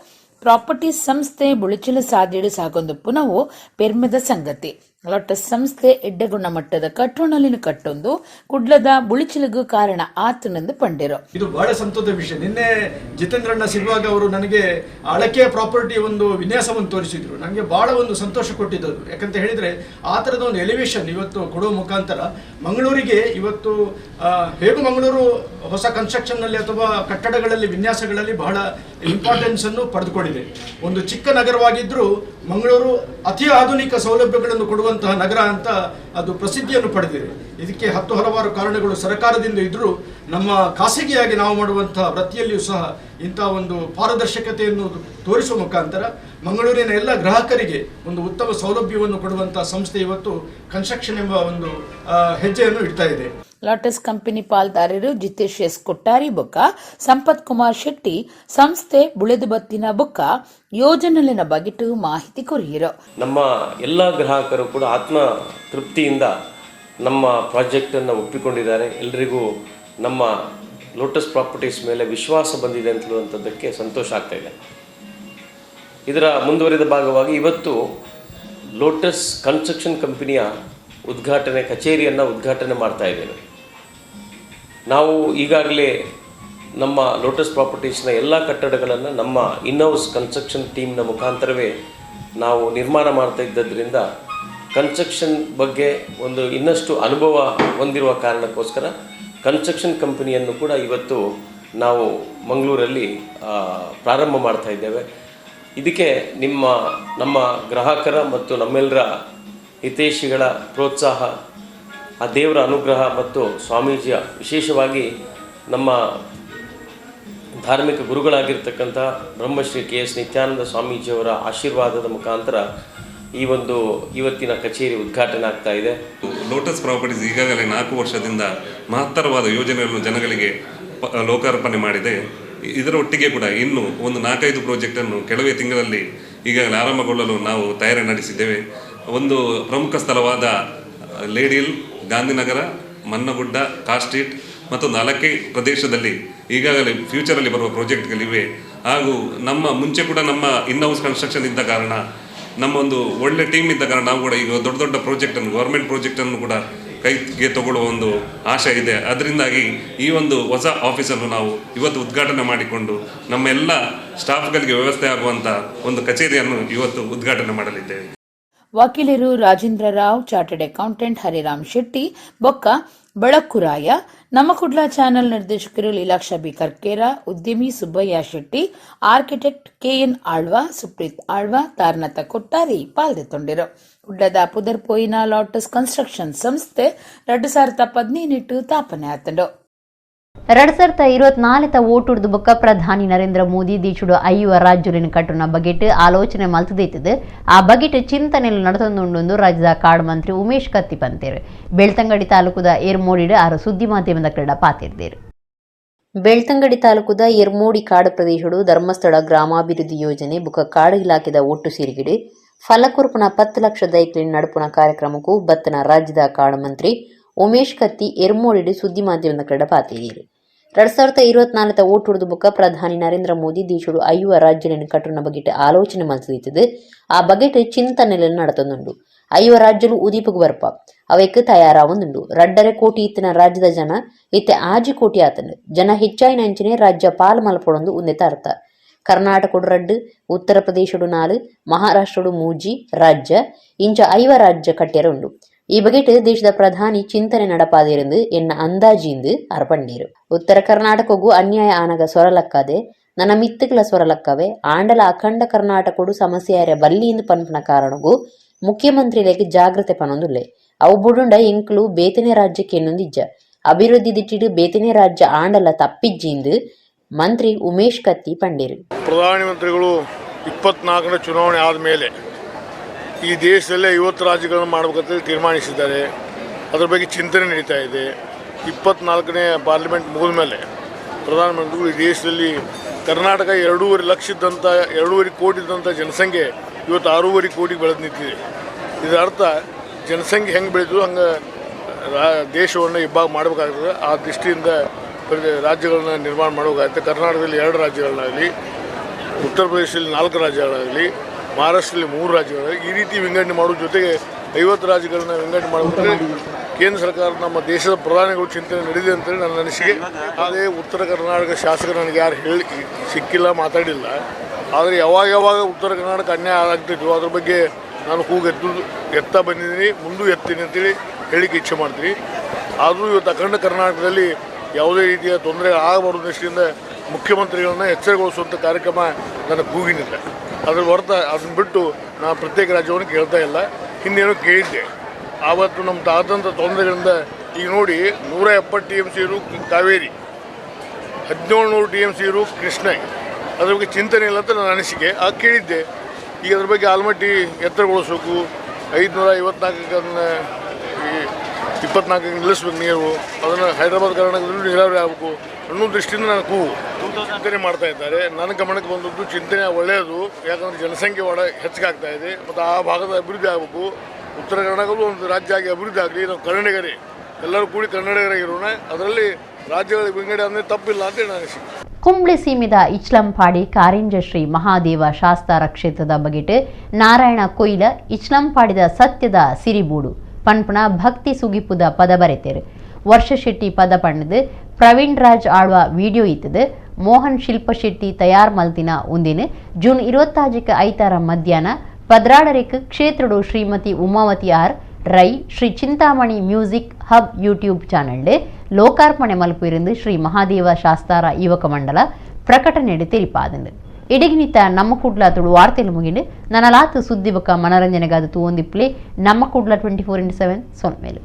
ಪ್ರಾಪರ್ಟೀಸ್ ಸಂಸ್ಥೆ ಬುಳಿಚಲ ಸಾಧ್ಯಡು ಸಾಗೊಂದು ಪುನವು ಪೆರ್ಮೆದ ಸಂಗತಿ. ಲೋಟಸ್ ಸಂಸ್ಥೆ ಎಡ್ಡ ಗುಣಮಟ್ಟದ ಕಟ್ಟೋಣಲಿನ ಕಟ್ಟೊಂದು ಕುಡ್ಲದ ಬುಳಿಚಿಲಗೂ ಕಾರಣ ಆತನೆಂದು ಪಂಡಿರು. ಇದು ಬಹಳ ಸಂತೋಷದ ವಿಷಯ. ನಿನ್ನೆ ಜಿತೇಂದ್ರಣ್ಣ ಸಿಲ್ವಾಗ ಅವರು ನನಗೆ ಅಳಕೆ ಪ್ರಾಪರ್ಟಿ ಒಂದು ವಿನ್ಯಾಸವನ್ನು ತೋರಿಸಿದ್ರು. ನನಗೆ ಬಹಳ ಒಂದು ಸಂತೋಷ ಕೊಟ್ಟಿದ್ದದು. ಯಾಕಂತ ಹೇಳಿದ್ರೆ ಆ ಥರದ ಒಂದು ಎಲಿವೇಶನ್ ಇವತ್ತು ಕೊಡುವ ಮುಖಾಂತರ ಮಂಗಳೂರಿಗೆ ಇವತ್ತು ಹೇಗೂ ಮಂಗಳೂರು ಹೊಸ ಕನ್ಸ್ಟ್ರಕ್ಷನ್ನಲ್ಲಿ ಅಥವಾ ಕಟ್ಟಡಗಳಲ್ಲಿ ವಿನ್ಯಾಸಗಳಲ್ಲಿ ಬಹಳ ಇಂಪಾರ್ಟೆನ್ಸ್ ಅನ್ನು ಪಡೆದುಕೊಂಡಿದೆ. ಒಂದು ಚಿಕ್ಕ ನಗರವಾಗಿದ್ದರೂ ಮಂಗಳೂರು ಅತಿ ಆಧುನಿಕ ಸೌಲಭ್ಯಗಳನ್ನು ಕೊಡುವಂತಹ ನಗರ ಅಂತ ಅದು ಪ್ರಸಿದ್ಧಿಯನ್ನು ಪಡೆದಿದೆ. ಇದಕ್ಕೆ ಹಲವಾರು ಕಾರಣಗಳು ಸರ್ಕಾರದಿಂದ ಇದ್ದರೂ ನಮ್ಮ ಖಾಸಗಿಯಾಗಿ ನಾವು ಮಾಡುವಂತಹ ವೃತ್ತಿಯಲ್ಲಿಯೂ ಸಹ ಇಂತಹ ಒಂದು ಪಾರದರ್ಶಕತೆಯನ್ನು ತೋರಿಸುವ ಮುಖಾಂತರ ಮಂಗಳೂರಿನ ಎಲ್ಲ ಗ್ರಾಹಕರಿಗೆ ಒಂದು ಉತ್ತಮ ಸೌಲಭ್ಯವನ್ನು ಕೊಡುವಂತಹ ಸಂಸ್ಥೆ ಇವತ್ತು ಕನ್ಸ್ಟ್ರಕ್ಷನ್ ಎಂಬ ಒಂದು ಹೆಜ್ಜೆಯನ್ನು ಇಡ್ತಾ ಇದೆ. ಲಾಟಸ್ ಕಂಪನಿ ಪಾಲ್ದಾರರು ಜಿತೇಶ್ ಎಸ್ ಕೊಟ್ಟಾರಿ ಬೊಕ್ಕ ಸಂಪತ್ ಕುಮಾರ್ ಶೆಟ್ಟಿ ಸಂಸ್ಥೆ ಬುಳೆದು ಬತ್ತಿನ ಬೊಕ್ಕ ಯೋಜನೆಲಿನ ಬಗೆಟು ಮಾಹಿತಿ ಕೊರಿಯರು. ನಮ್ಮ ಎಲ್ಲ ಗ್ರಾಹಕರು ಕೂಡ ಆತ್ಮ ತೃಪ್ತಿಯಿಂದ ನಮ್ಮ ಪ್ರಾಜೆಕ್ಟ್ ಅನ್ನು ಒಪ್ಪಿಕೊಂಡಿದ್ದಾರೆ. ಎಲ್ಲರಿಗೂ ನಮ್ಮ ಲೋಟಸ್ ಪ್ರಾಪರ್ಟೀಸ್ ಮೇಲೆ ವಿಶ್ವಾಸ ಬಂದಿದೆ ಅಂತ ಹೇಳುವಂಥದ್ದಕ್ಕೆ ಸಂತೋಷ ಆಗ್ತಾ ಇದೆ. ಇದರ ಮುಂದುವರಿದ ಭಾಗವಾಗಿ ಇವತ್ತು ಲೋಟಸ್ ಕನ್ಸ್ಟ್ರಕ್ಷನ್ ಕಂಪನಿಯ ಕಚೇರಿಯನ್ನು ಉದ್ಘಾಟನೆ ಮಾಡ್ತಾ ಇದ್ದೇವೆ. ನಾವು ಈಗಾಗಲೇ ನಮ್ಮ ಲೋಟಸ್ ಪ್ರಾಪರ್ಟೀಸ್ನ ಎಲ್ಲ ಕಟ್ಟಡಗಳನ್ನು ನಮ್ಮ ಇನ್ಹೌಸ್ ಕನ್ಸ್ಟ್ರಕ್ಷನ್ ಟೀಮ್ನ ಮುಖಾಂತರವೇ ನಾವು ನಿರ್ಮಾಣ ಮಾಡ್ತಾ ಇದ್ದದ್ರಿಂದ ಕನ್ಸ್ಟ್ರಕ್ಷನ್ ಬಗ್ಗೆ ಒಂದು ಇನ್ನಷ್ಟು ಅನುಭವ ಹೊಂದಿರುವ ಕಾರಣಕ್ಕೋಸ್ಕರ ಕನ್ಸ್ಟ್ರಕ್ಷನ್ ಕಂಪನಿಯನ್ನು ಕೂಡ ಇವತ್ತು ನಾವು ಮಂಗಳೂರಲ್ಲಿ ಪ್ರಾರಂಭ ಮಾಡ್ತಾ ಇದ್ದೇವೆ. ಇದಕ್ಕೆ ನಮ್ಮ ಗ್ರಾಹಕರ ಮತ್ತು ನಮ್ಮೆಲ್ಲರ ಹಿತೈಷಿಗಳ ಪ್ರೋತ್ಸಾಹ, ಆ ದೇವರ ಅನುಗ್ರಹ ಮತ್ತು ಸ್ವಾಮೀಜಿಯ ವಿಶೇಷವಾಗಿ ನಮ್ಮ ಧಾರ್ಮಿಕ ಗುರುಗಳಾಗಿರ್ತಕ್ಕಂಥ ಬ್ರಹ್ಮಶ್ರೀ KS ನಿತ್ಯಾನಂದ ಸ್ವಾಮೀಜಿಯವರ ಆಶೀರ್ವಾದದ ಮುಖಾಂತರ ಇವತ್ತಿನ ಕಚೇರಿ ಉದ್ಘಾಟನೆ ಆಗ್ತಾ ಇದೆ. ಲೋಟಸ್ ಪ್ರಾಪರ್ಟೀಸ್ ಈಗಾಗಲೇ 4 ವರ್ಷದಿಂದ ಮಹತ್ತರವಾದ ಯೋಜನೆಗಳನ್ನು ಜನಗಳಿಗೆ ಲೋಕಾರ್ಪಣೆ ಮಾಡಿದೆ. ಇದರ ಒಟ್ಟಿಗೆ ಕೂಡ ಇನ್ನು ಒಂದು 4-5 ಪ್ರಾಜೆಕ್ಟನ್ನು ಕೆಲವೇ ತಿಂಗಳಲ್ಲಿ ಈಗಾಗಲೇ ಆರಂಭಗೊಳ್ಳಲು ನಾವು ತಯಾರಿ ನಡೆಸಿದ್ದೇವೆ. ಒಂದು ಪ್ರಮುಖ ಸ್ಥಳವಾದ ಲೇಡಿಲ್, ಗಾಂಧಿನಗರ, ಮನ್ನಗುಡ್ಡ, ಕಾರ್ ಸ್ಟ್ರೀಟ್ ಮತ್ತು 4 ಪ್ರದೇಶದಲ್ಲಿ ಈಗಾಗಲೇ ಫ್ಯೂಚರಲ್ಲಿ ಬರುವ ಪ್ರಾಜೆಕ್ಟ್ಗಳಿವೆ. ಹಾಗೂ ಮುಂಚೆ ಕೂಡ ನಮ್ಮ ಇನ್ಹೌಸ್ ಕನ್ಸ್ಟ್ರಕ್ಷನ್ ಇದ್ದ ಕಾರಣ, ನಮ್ಮ ಒಂದು ಒಳ್ಳೆ ಟೀಮ್ ಇದ್ದ ಕಾರಣ ನಾವು ಕೂಡ ಈಗ ದೊಡ್ಡ ದೊಡ್ಡ ಪ್ರಾಜೆಕ್ಟನ್ನು, ಗೌರ್ಮೆಂಟ್ ಪ್ರಾಜೆಕ್ಟನ್ನು ಕೂಡ ಕೈಗೆ ತಗೊಳ್ಳುವ ಒಂದು ಆಶೆ ಇದೆ. ಅದರಿಂದಾಗಿ ಈ ಒಂದು ಹೊಸ ಆಫೀಸನ್ನು ನಾವು ಇವತ್ತು ಉದ್ಘಾಟನೆ ಮಾಡಿಕೊಂಡು ನಮ್ಮ ಎಲ್ಲ ಸ್ಟಾಫ್ಗಳಿಗೆ ವ್ಯವಸ್ಥೆ ಆಗುವಂಥ ಒಂದು ಕಚೇರಿಯನ್ನು ಇವತ್ತು ಉದ್ಘಾಟನೆ ಮಾಡಲಿದ್ದೇವೆ. ವಕೀಲರು ರಾಜೇಂದ್ರ ರಾವ್, ಚಾರ್ಟರ್ಡ್ ಅಕೌಂಟೆಂಟ್ ಹರಿರಾಮ್ ಶೆಟ್ಟಿ ಬೊಕ್ಕ ಬಳಕ್ಕುರಾಯ, ನಮ್ಮಕುಡ್ಲಾ ಚಾನೆಲ್ ನಿರ್ದೇಶಕರು ಲೀಲಾಕ್ಷ ಬಿ ಕರ್ಕೇರ, ಉದ್ಯಮಿ ಸುಬ್ಬಯ್ಯ ಶೆಟ್ಟಿ, ಆರ್ಕಿಟೆಕ್ಟ್ KN ಆಳ್ವಾ, ಸುಪ್ರೀತ್ ಆಳ್ವಾ, ತಾರನಾಥ ಕೊಟ್ಟಾರಿ ಪಾಲ್ಗೊಂಡಿರು. ಕುಡ್ಲದ ಪುದರ್ಪೋಯಿನ ಲಾಟಸ್ ಕನ್ಸ್ಟ್ರಕ್ಷನ್ ಸಂಸ್ಥೆ 2018 ಸ್ಥಾಪನೆ ಆತಂಡು. 2024 ಓಟುಡ್ದು ಬೊಕ್ಕ ಪ್ರಧಾನಿ ನರೇಂದ್ರ ಮೋದಿ ದೀಚುಡು 5 ರಾಜ್ಯಲಿನ ಕಟ್ಟುನ ಬಗೆಟ್ ಆಲೋಚನೆ ಮಲ್ತದೈತದೆ. ಆ ಬಗೆಟ್ ಚಿಂತನೆಲು ನಡೆತೊಂದುಂಡು ರಾಜ್ಯದ ಕಾಡು ಮಂತ್ರಿ ಉಮೇಶ್ ಕತ್ತಿ ಪಂತೇರು. ಬೆಳ್ತಂಗಡಿ ತಾಲೂಕುದ ಏರ್ಮೋಡಿಡ್ ಆರು ಸುದ್ದಿ ಮಾಧ್ಯಮದ ಕ್ರೀಡಾ ಪಾತಿರ್ದೇರು. ಬೆಳ್ತಂಗಡಿ ತಾಲೂಕುದ ಏರ್ಮೋಡಿ ಕಾಡು ಪ್ರದೇಶಡು ಧರ್ಮಸ್ಥಳ ಗ್ರಾಮಾಭಿವೃದ್ಧಿ ಯೋಜನೆ ಬುಕ್ಕ ಕಾಡು ಇಲಾಖೆದ ಒಟ್ಟು ಸೇರಿಗಿಡು ಫಲಕುರ್ಪುನ 10 ಲಕ್ಷ ದೈಕ್ಲಿನ ನಡುಪುನ ಕಾರ್ಯಕ್ರಮಕ್ಕೂ ಬತ್ತನ ರಾಜ್ಯದ ಕಾಡು ಮಂತ್ರಿ ಉಮೇಶ್ ಕತ್ತಿ ಎರ್ಮೋಡಿಡ್ ಸುದ್ದಿ ಮಾಧ್ಯಮದ ಕ್ರೀಡಾ ಪಾತಿದ್ದೀರು. 2024 ಓಟುಡ್ದು ಬುಕ್ಕ ಪ್ರಧಾನಿ ನರೇಂದ್ರ ಮೋದಿ ದೇಶಡು 5 ರಾಜ್ಯಲಿನ ಕಟ್ಟುನ ಬಗೆಟ್ ಆಲೋಚನೆ ಮಲ್ತದೈತದೆ. ಆ ಬಗೆಟ್ ಚಿಂತನೆలను ನಡೆತೊಂದುಂಡು. 5 ರಾಜ್ಯಲು ಉದೀಪುಗು ಬರ್ಪ ಅವಕ್ಕೆ ತಯಾರಾವೊಂದುಂಡು. 2.5 ಕೋಟಿ ಇತ್ತಿನ ರಾಜ್ಯದ ಜನ ಇತ್ತೆ 6 ಕೋಟಿ ಆತಂಡು. ಜನ ಹೆಚ್ಚಾಯಿನ ಅಂಚನೆ ರಾಜ್ಯ ಪಾಲು ಮಲ್ಪೊಡೊಂದು ಉಂದೆತ ಅರ್ಥ. ಕರ್ನಾಟಕಡು 2, ಉತ್ತರ ಪ್ರದೇಶಡು 4, ಮಹಾರಾಷ್ಟ್ರಡು 3 ರಾಜ್ಯ ಇಂಚ 5 ರಾಜ್ಯ ಕಟ್ಟ್ಯರ ಉಂಡು. ಈ ಬಗೆಟ್ ದೇಶದ ಪ್ರಧಾನಿ ಚಿಂತನೆ ನಡಪಾದಿருந்து ಎನ್ನ ಅಂದಾಜಿಂದು ಅರ್ಪಂಡೀರು. ಉತ್ತರ ಕರ್ನಾಟಕಗೂ ಅನ್ಯಾಯ ಆನಗ ಸೊರಲಕ್ಕದೆ ನನ್ನ ಮಿತ್ತುಗಳ ಸೊರಲಕ್ಕವೆ ಆಂಡಲ ಅಖಂಡ ಕರ್ನಾಟಕಡು ಸಮಸ್ಯೆಯಾರೆ ಬಲ್ಲಿಯಿಂದ ಪನ್ಪನ ಕಾರಣಗೂ ಮುಖ್ಯಮಂತ್ರಿಗಳಿಗೆ ಜಾಗ್ರತೆ ಪನೊಂದುಲ್ಲೆ. ಅವು ಬುಡುಂಡ ಎಂಕ್ಲು ಬೇತನೆ ರಾಜ್ಯಕ್ಕೆ ಎನ್ನುಂದಿಜ್ಜ ಅಭಿವೃದ್ಧಿ ದಿಟ್ಟಿಡು ಬೇತನೆ ರಾಜ್ಯ ಆಂಡಲ ತಪ್ಪಿಜ್ಜಿಂದು ಮಂತ್ರಿ ಉಮೇಶ್ ಕತ್ತಿ ಪಂಡೇರು. ಪ್ರಧಾನಮಂತ್ರಿಗಳು 24ನೇ ಚುನಾವಣೆ ಆದಮೇಲೆ ಈ ದೇಶದಲ್ಲೇ 50 ರಾಜ್ಯಗಳನ್ನು ಮಾಡಬೇಕಂತ ತೀರ್ಮಾನಿಸಿದ್ದಾರೆ. ಅದರ ಬಗ್ಗೆ ಚಿಂತನೆ ನಡೀತಾ ಇದೆ. 24ನೇ ಪಾರ್ಲಿಮೆಂಟ್ ಮುಗಿದ ಮೇಲೆ ಪ್ರಧಾನಮಂತ್ರಿಗಳು ಈ ದೇಶದಲ್ಲಿ ಕರ್ನಾಟಕ 2.5 ಲಕ್ಷ ಇದ್ದಂಥ 2.5 ಕೋಟಿ ಇದ್ದಂಥ ಜನಸಂಖ್ಯೆ ಇವತ್ತು 6.5 ಕೋಟಿಗೆ ಬೆಳೆದು ನಿಂತಿದೆ. ಇದರ ಅರ್ಥ ಜನಸಂಖ್ಯೆ ಹೆಂಗೆ ಬೆಳೆದು ಹಂಗೆ ದೇಶವನ್ನು ಇಬ್ಬಾಗ ಮಾಡಬೇಕಾಗ್ತದೆ. ಆ ದೃಷ್ಟಿಯಿಂದ ರಾಜ್ಯಗಳನ್ನ ನಿರ್ಮಾಣ ಮಾಡಬೇಕಾಗುತ್ತೆ. ಕರ್ನಾಟಕದಲ್ಲಿ 2 ರಾಜ್ಯಗಳನ್ನಾಗಲಿ, ಉತ್ತರ ಪ್ರದೇಶದಲ್ಲಿ 4 ರಾಜ್ಯಗಳಾಗಲಿ, ಮಹಾರಾಷ್ಟ್ರದಲ್ಲಿ 3 ರಾಜ್ಯಗಳಾಗಲಿ, ಈ ರೀತಿ ವಿಂಗಡಣೆ ಮಾಡೋ ಜೊತೆಗೆ 50 ರಾಜ್ಯಗಳನ್ನ ವಿಂಗಡಣೆ ಮಾಡಬೇಕಾದ್ರೆ ಕೇಂದ್ರ ಸರ್ಕಾರ ನಮ್ಮ ದೇಶದ ಪ್ರಧಾನಿಗಳು ಚಿಂತನೆ ನಡೆದಿದೆ ಅಂತೇಳಿ ನನ್ನ ಅನಿಸಿಕೆ. ಅದೇ ಉತ್ತರ ಕರ್ನಾಟಕ ಶಾಸಕರು ನನಗೆ ಯಾರು ಹೇಳಿ ಸಿಕ್ಕಿಲ್ಲ, ಮಾತಾಡಿಲ್ಲ. ಆದರೆ ಯಾವಾಗ ಉತ್ತರ ಕರ್ನಾಟಕ ಅನ್ಯಾಯ ಆಗ್ತಿದ್ವು ಅದ್ರ ಬಗ್ಗೆ ನಾನು ಎತ್ತಾ ಬಂದಿದ್ದೀನಿ, ಮುಂದೂ ಎತ್ತೀನಿ ಅಂತೇಳಿ ಹೇಳಿಕೆ ಇಚ್ಛೆ ಮಾಡ್ತೀನಿ. ಆದರೂ ಇವತ್ತು ಅಖಂಡ ಕರ್ನಾಟಕದಲ್ಲಿ ಯಾವುದೇ ರೀತಿಯ ತೊಂದರೆ ಆಗಬಾರ್ದು ದೃಷ್ಟಿಯಿಂದ ಮುಖ್ಯಮಂತ್ರಿಗಳನ್ನ ಎಚ್ಚರಗೊಳಿಸುವಂಥ ಕಾರ್ಯಕ್ರಮ ನನ್ನ ಕೂಗಿನಿಲ್ಲ. ಅದ್ರ ಹೊರತ ಅದನ್ನ ಬಿಟ್ಟು ನಾನು ಪ್ರತ್ಯೇಕ ರಾಜ್ಯವನ್ನು ಕೇಳ್ತಾ ಇಲ್ಲ. ಹಿಂದೇನೋ ಕೇಳಿದ್ದೆ. ಆವತ್ತು ನಮ್ಗೆ ಆದಂಥ ತೊಂದರೆಗಳಿಂದ ಈಗ ನೋಡಿ 170 TMC ಇರು ಕಾವೇರಿ, 1700 TMC ಇರು ಕೃಷ್ಣ, ಅದ್ರ ಬಗ್ಗೆ ಚಿಂತನೆ ಇಲ್ಲ ಅಂತ ನನ್ನ ಅನಿಸಿಕೆ. ಆಗ ಕೇಳಿದ್ದೆ. ಈಗ ಅದ್ರ ಬಗ್ಗೆ ಆಲ್ಮಟ್ಟಿ ಎತ್ತರಗೊಳಿಸ್ಬೇಕು, 554 ಅದನ್ನು 24 ನಿಲ್ಲಿಸ್ಬೇಕು ನೀರು, ಅದನ್ನು ಹೈದರಾಬಾದ್ ಕರ್ನಾಟಕದಲ್ಲೂ ನೀರಾವರಿ ಆಗಬೇಕು ಅನ್ನೋ ದೃಷ್ಟಿಯಿಂದ ನಾನು ಚಿಂತನೆ ಮಾಡ್ತಾ ಇದ್ದಾರೆ. ನನ್ನ ಗಮನಕ್ಕೆ ಬಂದದ್ದು ಚಿಂತನೆ ಒಳ್ಳೆಯದು. ಯಾಕಂದರೆ ಜನಸಂಖ್ಯೆ ಹೆಚ್ಚಾಗ್ತಾ ಇದೆ ಮತ್ತು ಆ ಭಾಗದ ಅಭಿವೃದ್ಧಿ ಆಗಬೇಕು. ಉತ್ತರ ಕರ್ನಾಟಕದಲ್ಲೂ ಒಂದು ರಾಜ್ಯ ಆಗಿ ಅಭಿವೃದ್ಧಿ ಆಗಲಿ. ನಾವು ಕನ್ನಡಿಗರೇ, ಎಲ್ಲರೂ ಕೂಡಿ ಕನ್ನಡಿಗರಾಗಿರೋಣ. ಅದರಲ್ಲಿ ರಾಜ್ಯಗಳ ವಿಂಗಡಣೆ ಅಂದರೆ ತಪ್ಪಿಲ್ಲ ಅಂತ ನಾನು ಅನಿಸಿಕೆ. ಕುಂಬ್ಳೆ ಸೀಮೆದ ಇಚ್ಲಂಪಾಡಿ ಕಾರಿಂಜ ಶ್ರೀ ಮಹಾದೇವ ಶಾಸ್ತಾರ ಕ್ಷೇತ್ರದ ಬಗೆಟ್ ನಾರಾಯಣ ಕೊಯ್ಲ ಇಚ್ಲಂಪಾಡಿದ ಸತ್ಯದ ಸಿರಿಬೂಡು ಪನ್ಪಣ ಭಕ್ತಿ ಸುಗಿಪುದ ಪದ ಬರೆತೇರು. ವರ್ಷ ಶೆಟ್ಟಿ ಪದ ಪಣ್ಣದು ಪ್ರವೀಣ್ ರಾಜ್ ಆಳ್ವ ವಿಡಿಯೋ ಇತ್ತದು. ಮೋಹನ್ ಶಿಲ್ಪ ಶೆಟ್ಟಿ ತಯಾರ್ ಮಲ್ತಿನ ಉಂದಿನ ಜೂನ್ 25 ಐತಾರ ಮಧ್ಯಾಹ್ನ ಪದ್ರಾಡರೆಕ್ ಕ್ಷೇತ್ರಡು Shrimati Umavati R Rai Shri Chintamani music hub YouTube channel ಲೋಕಾರ್ಪಣೆ ಮಲ್ಪಿருந்து ಶ್ರೀ ಮಹಾದೇವ ಶಾಸ್ತಾರ ಯುವಕ ಮಂಡಲ ಪ್ರಕಟಣೆ ತೆರಿಪಾದಂದು. ಇಡಗಿನಿತ ನಮ್ಮಕುಡ್ಲ ತುಳು ವಾರ್ತೆಲು ಮುಗಿಂಡು ನನಲಾತು ಸುದ್ದಿ ಬೊಕ್ಕ ಮನರಂಜನೆಗಾದ ತೂವೊಂದಿಪ್ಲೆ ನಮ್ಮಕುಡ್ಲ 24/7 ಸೊನ್ಮೇಲು.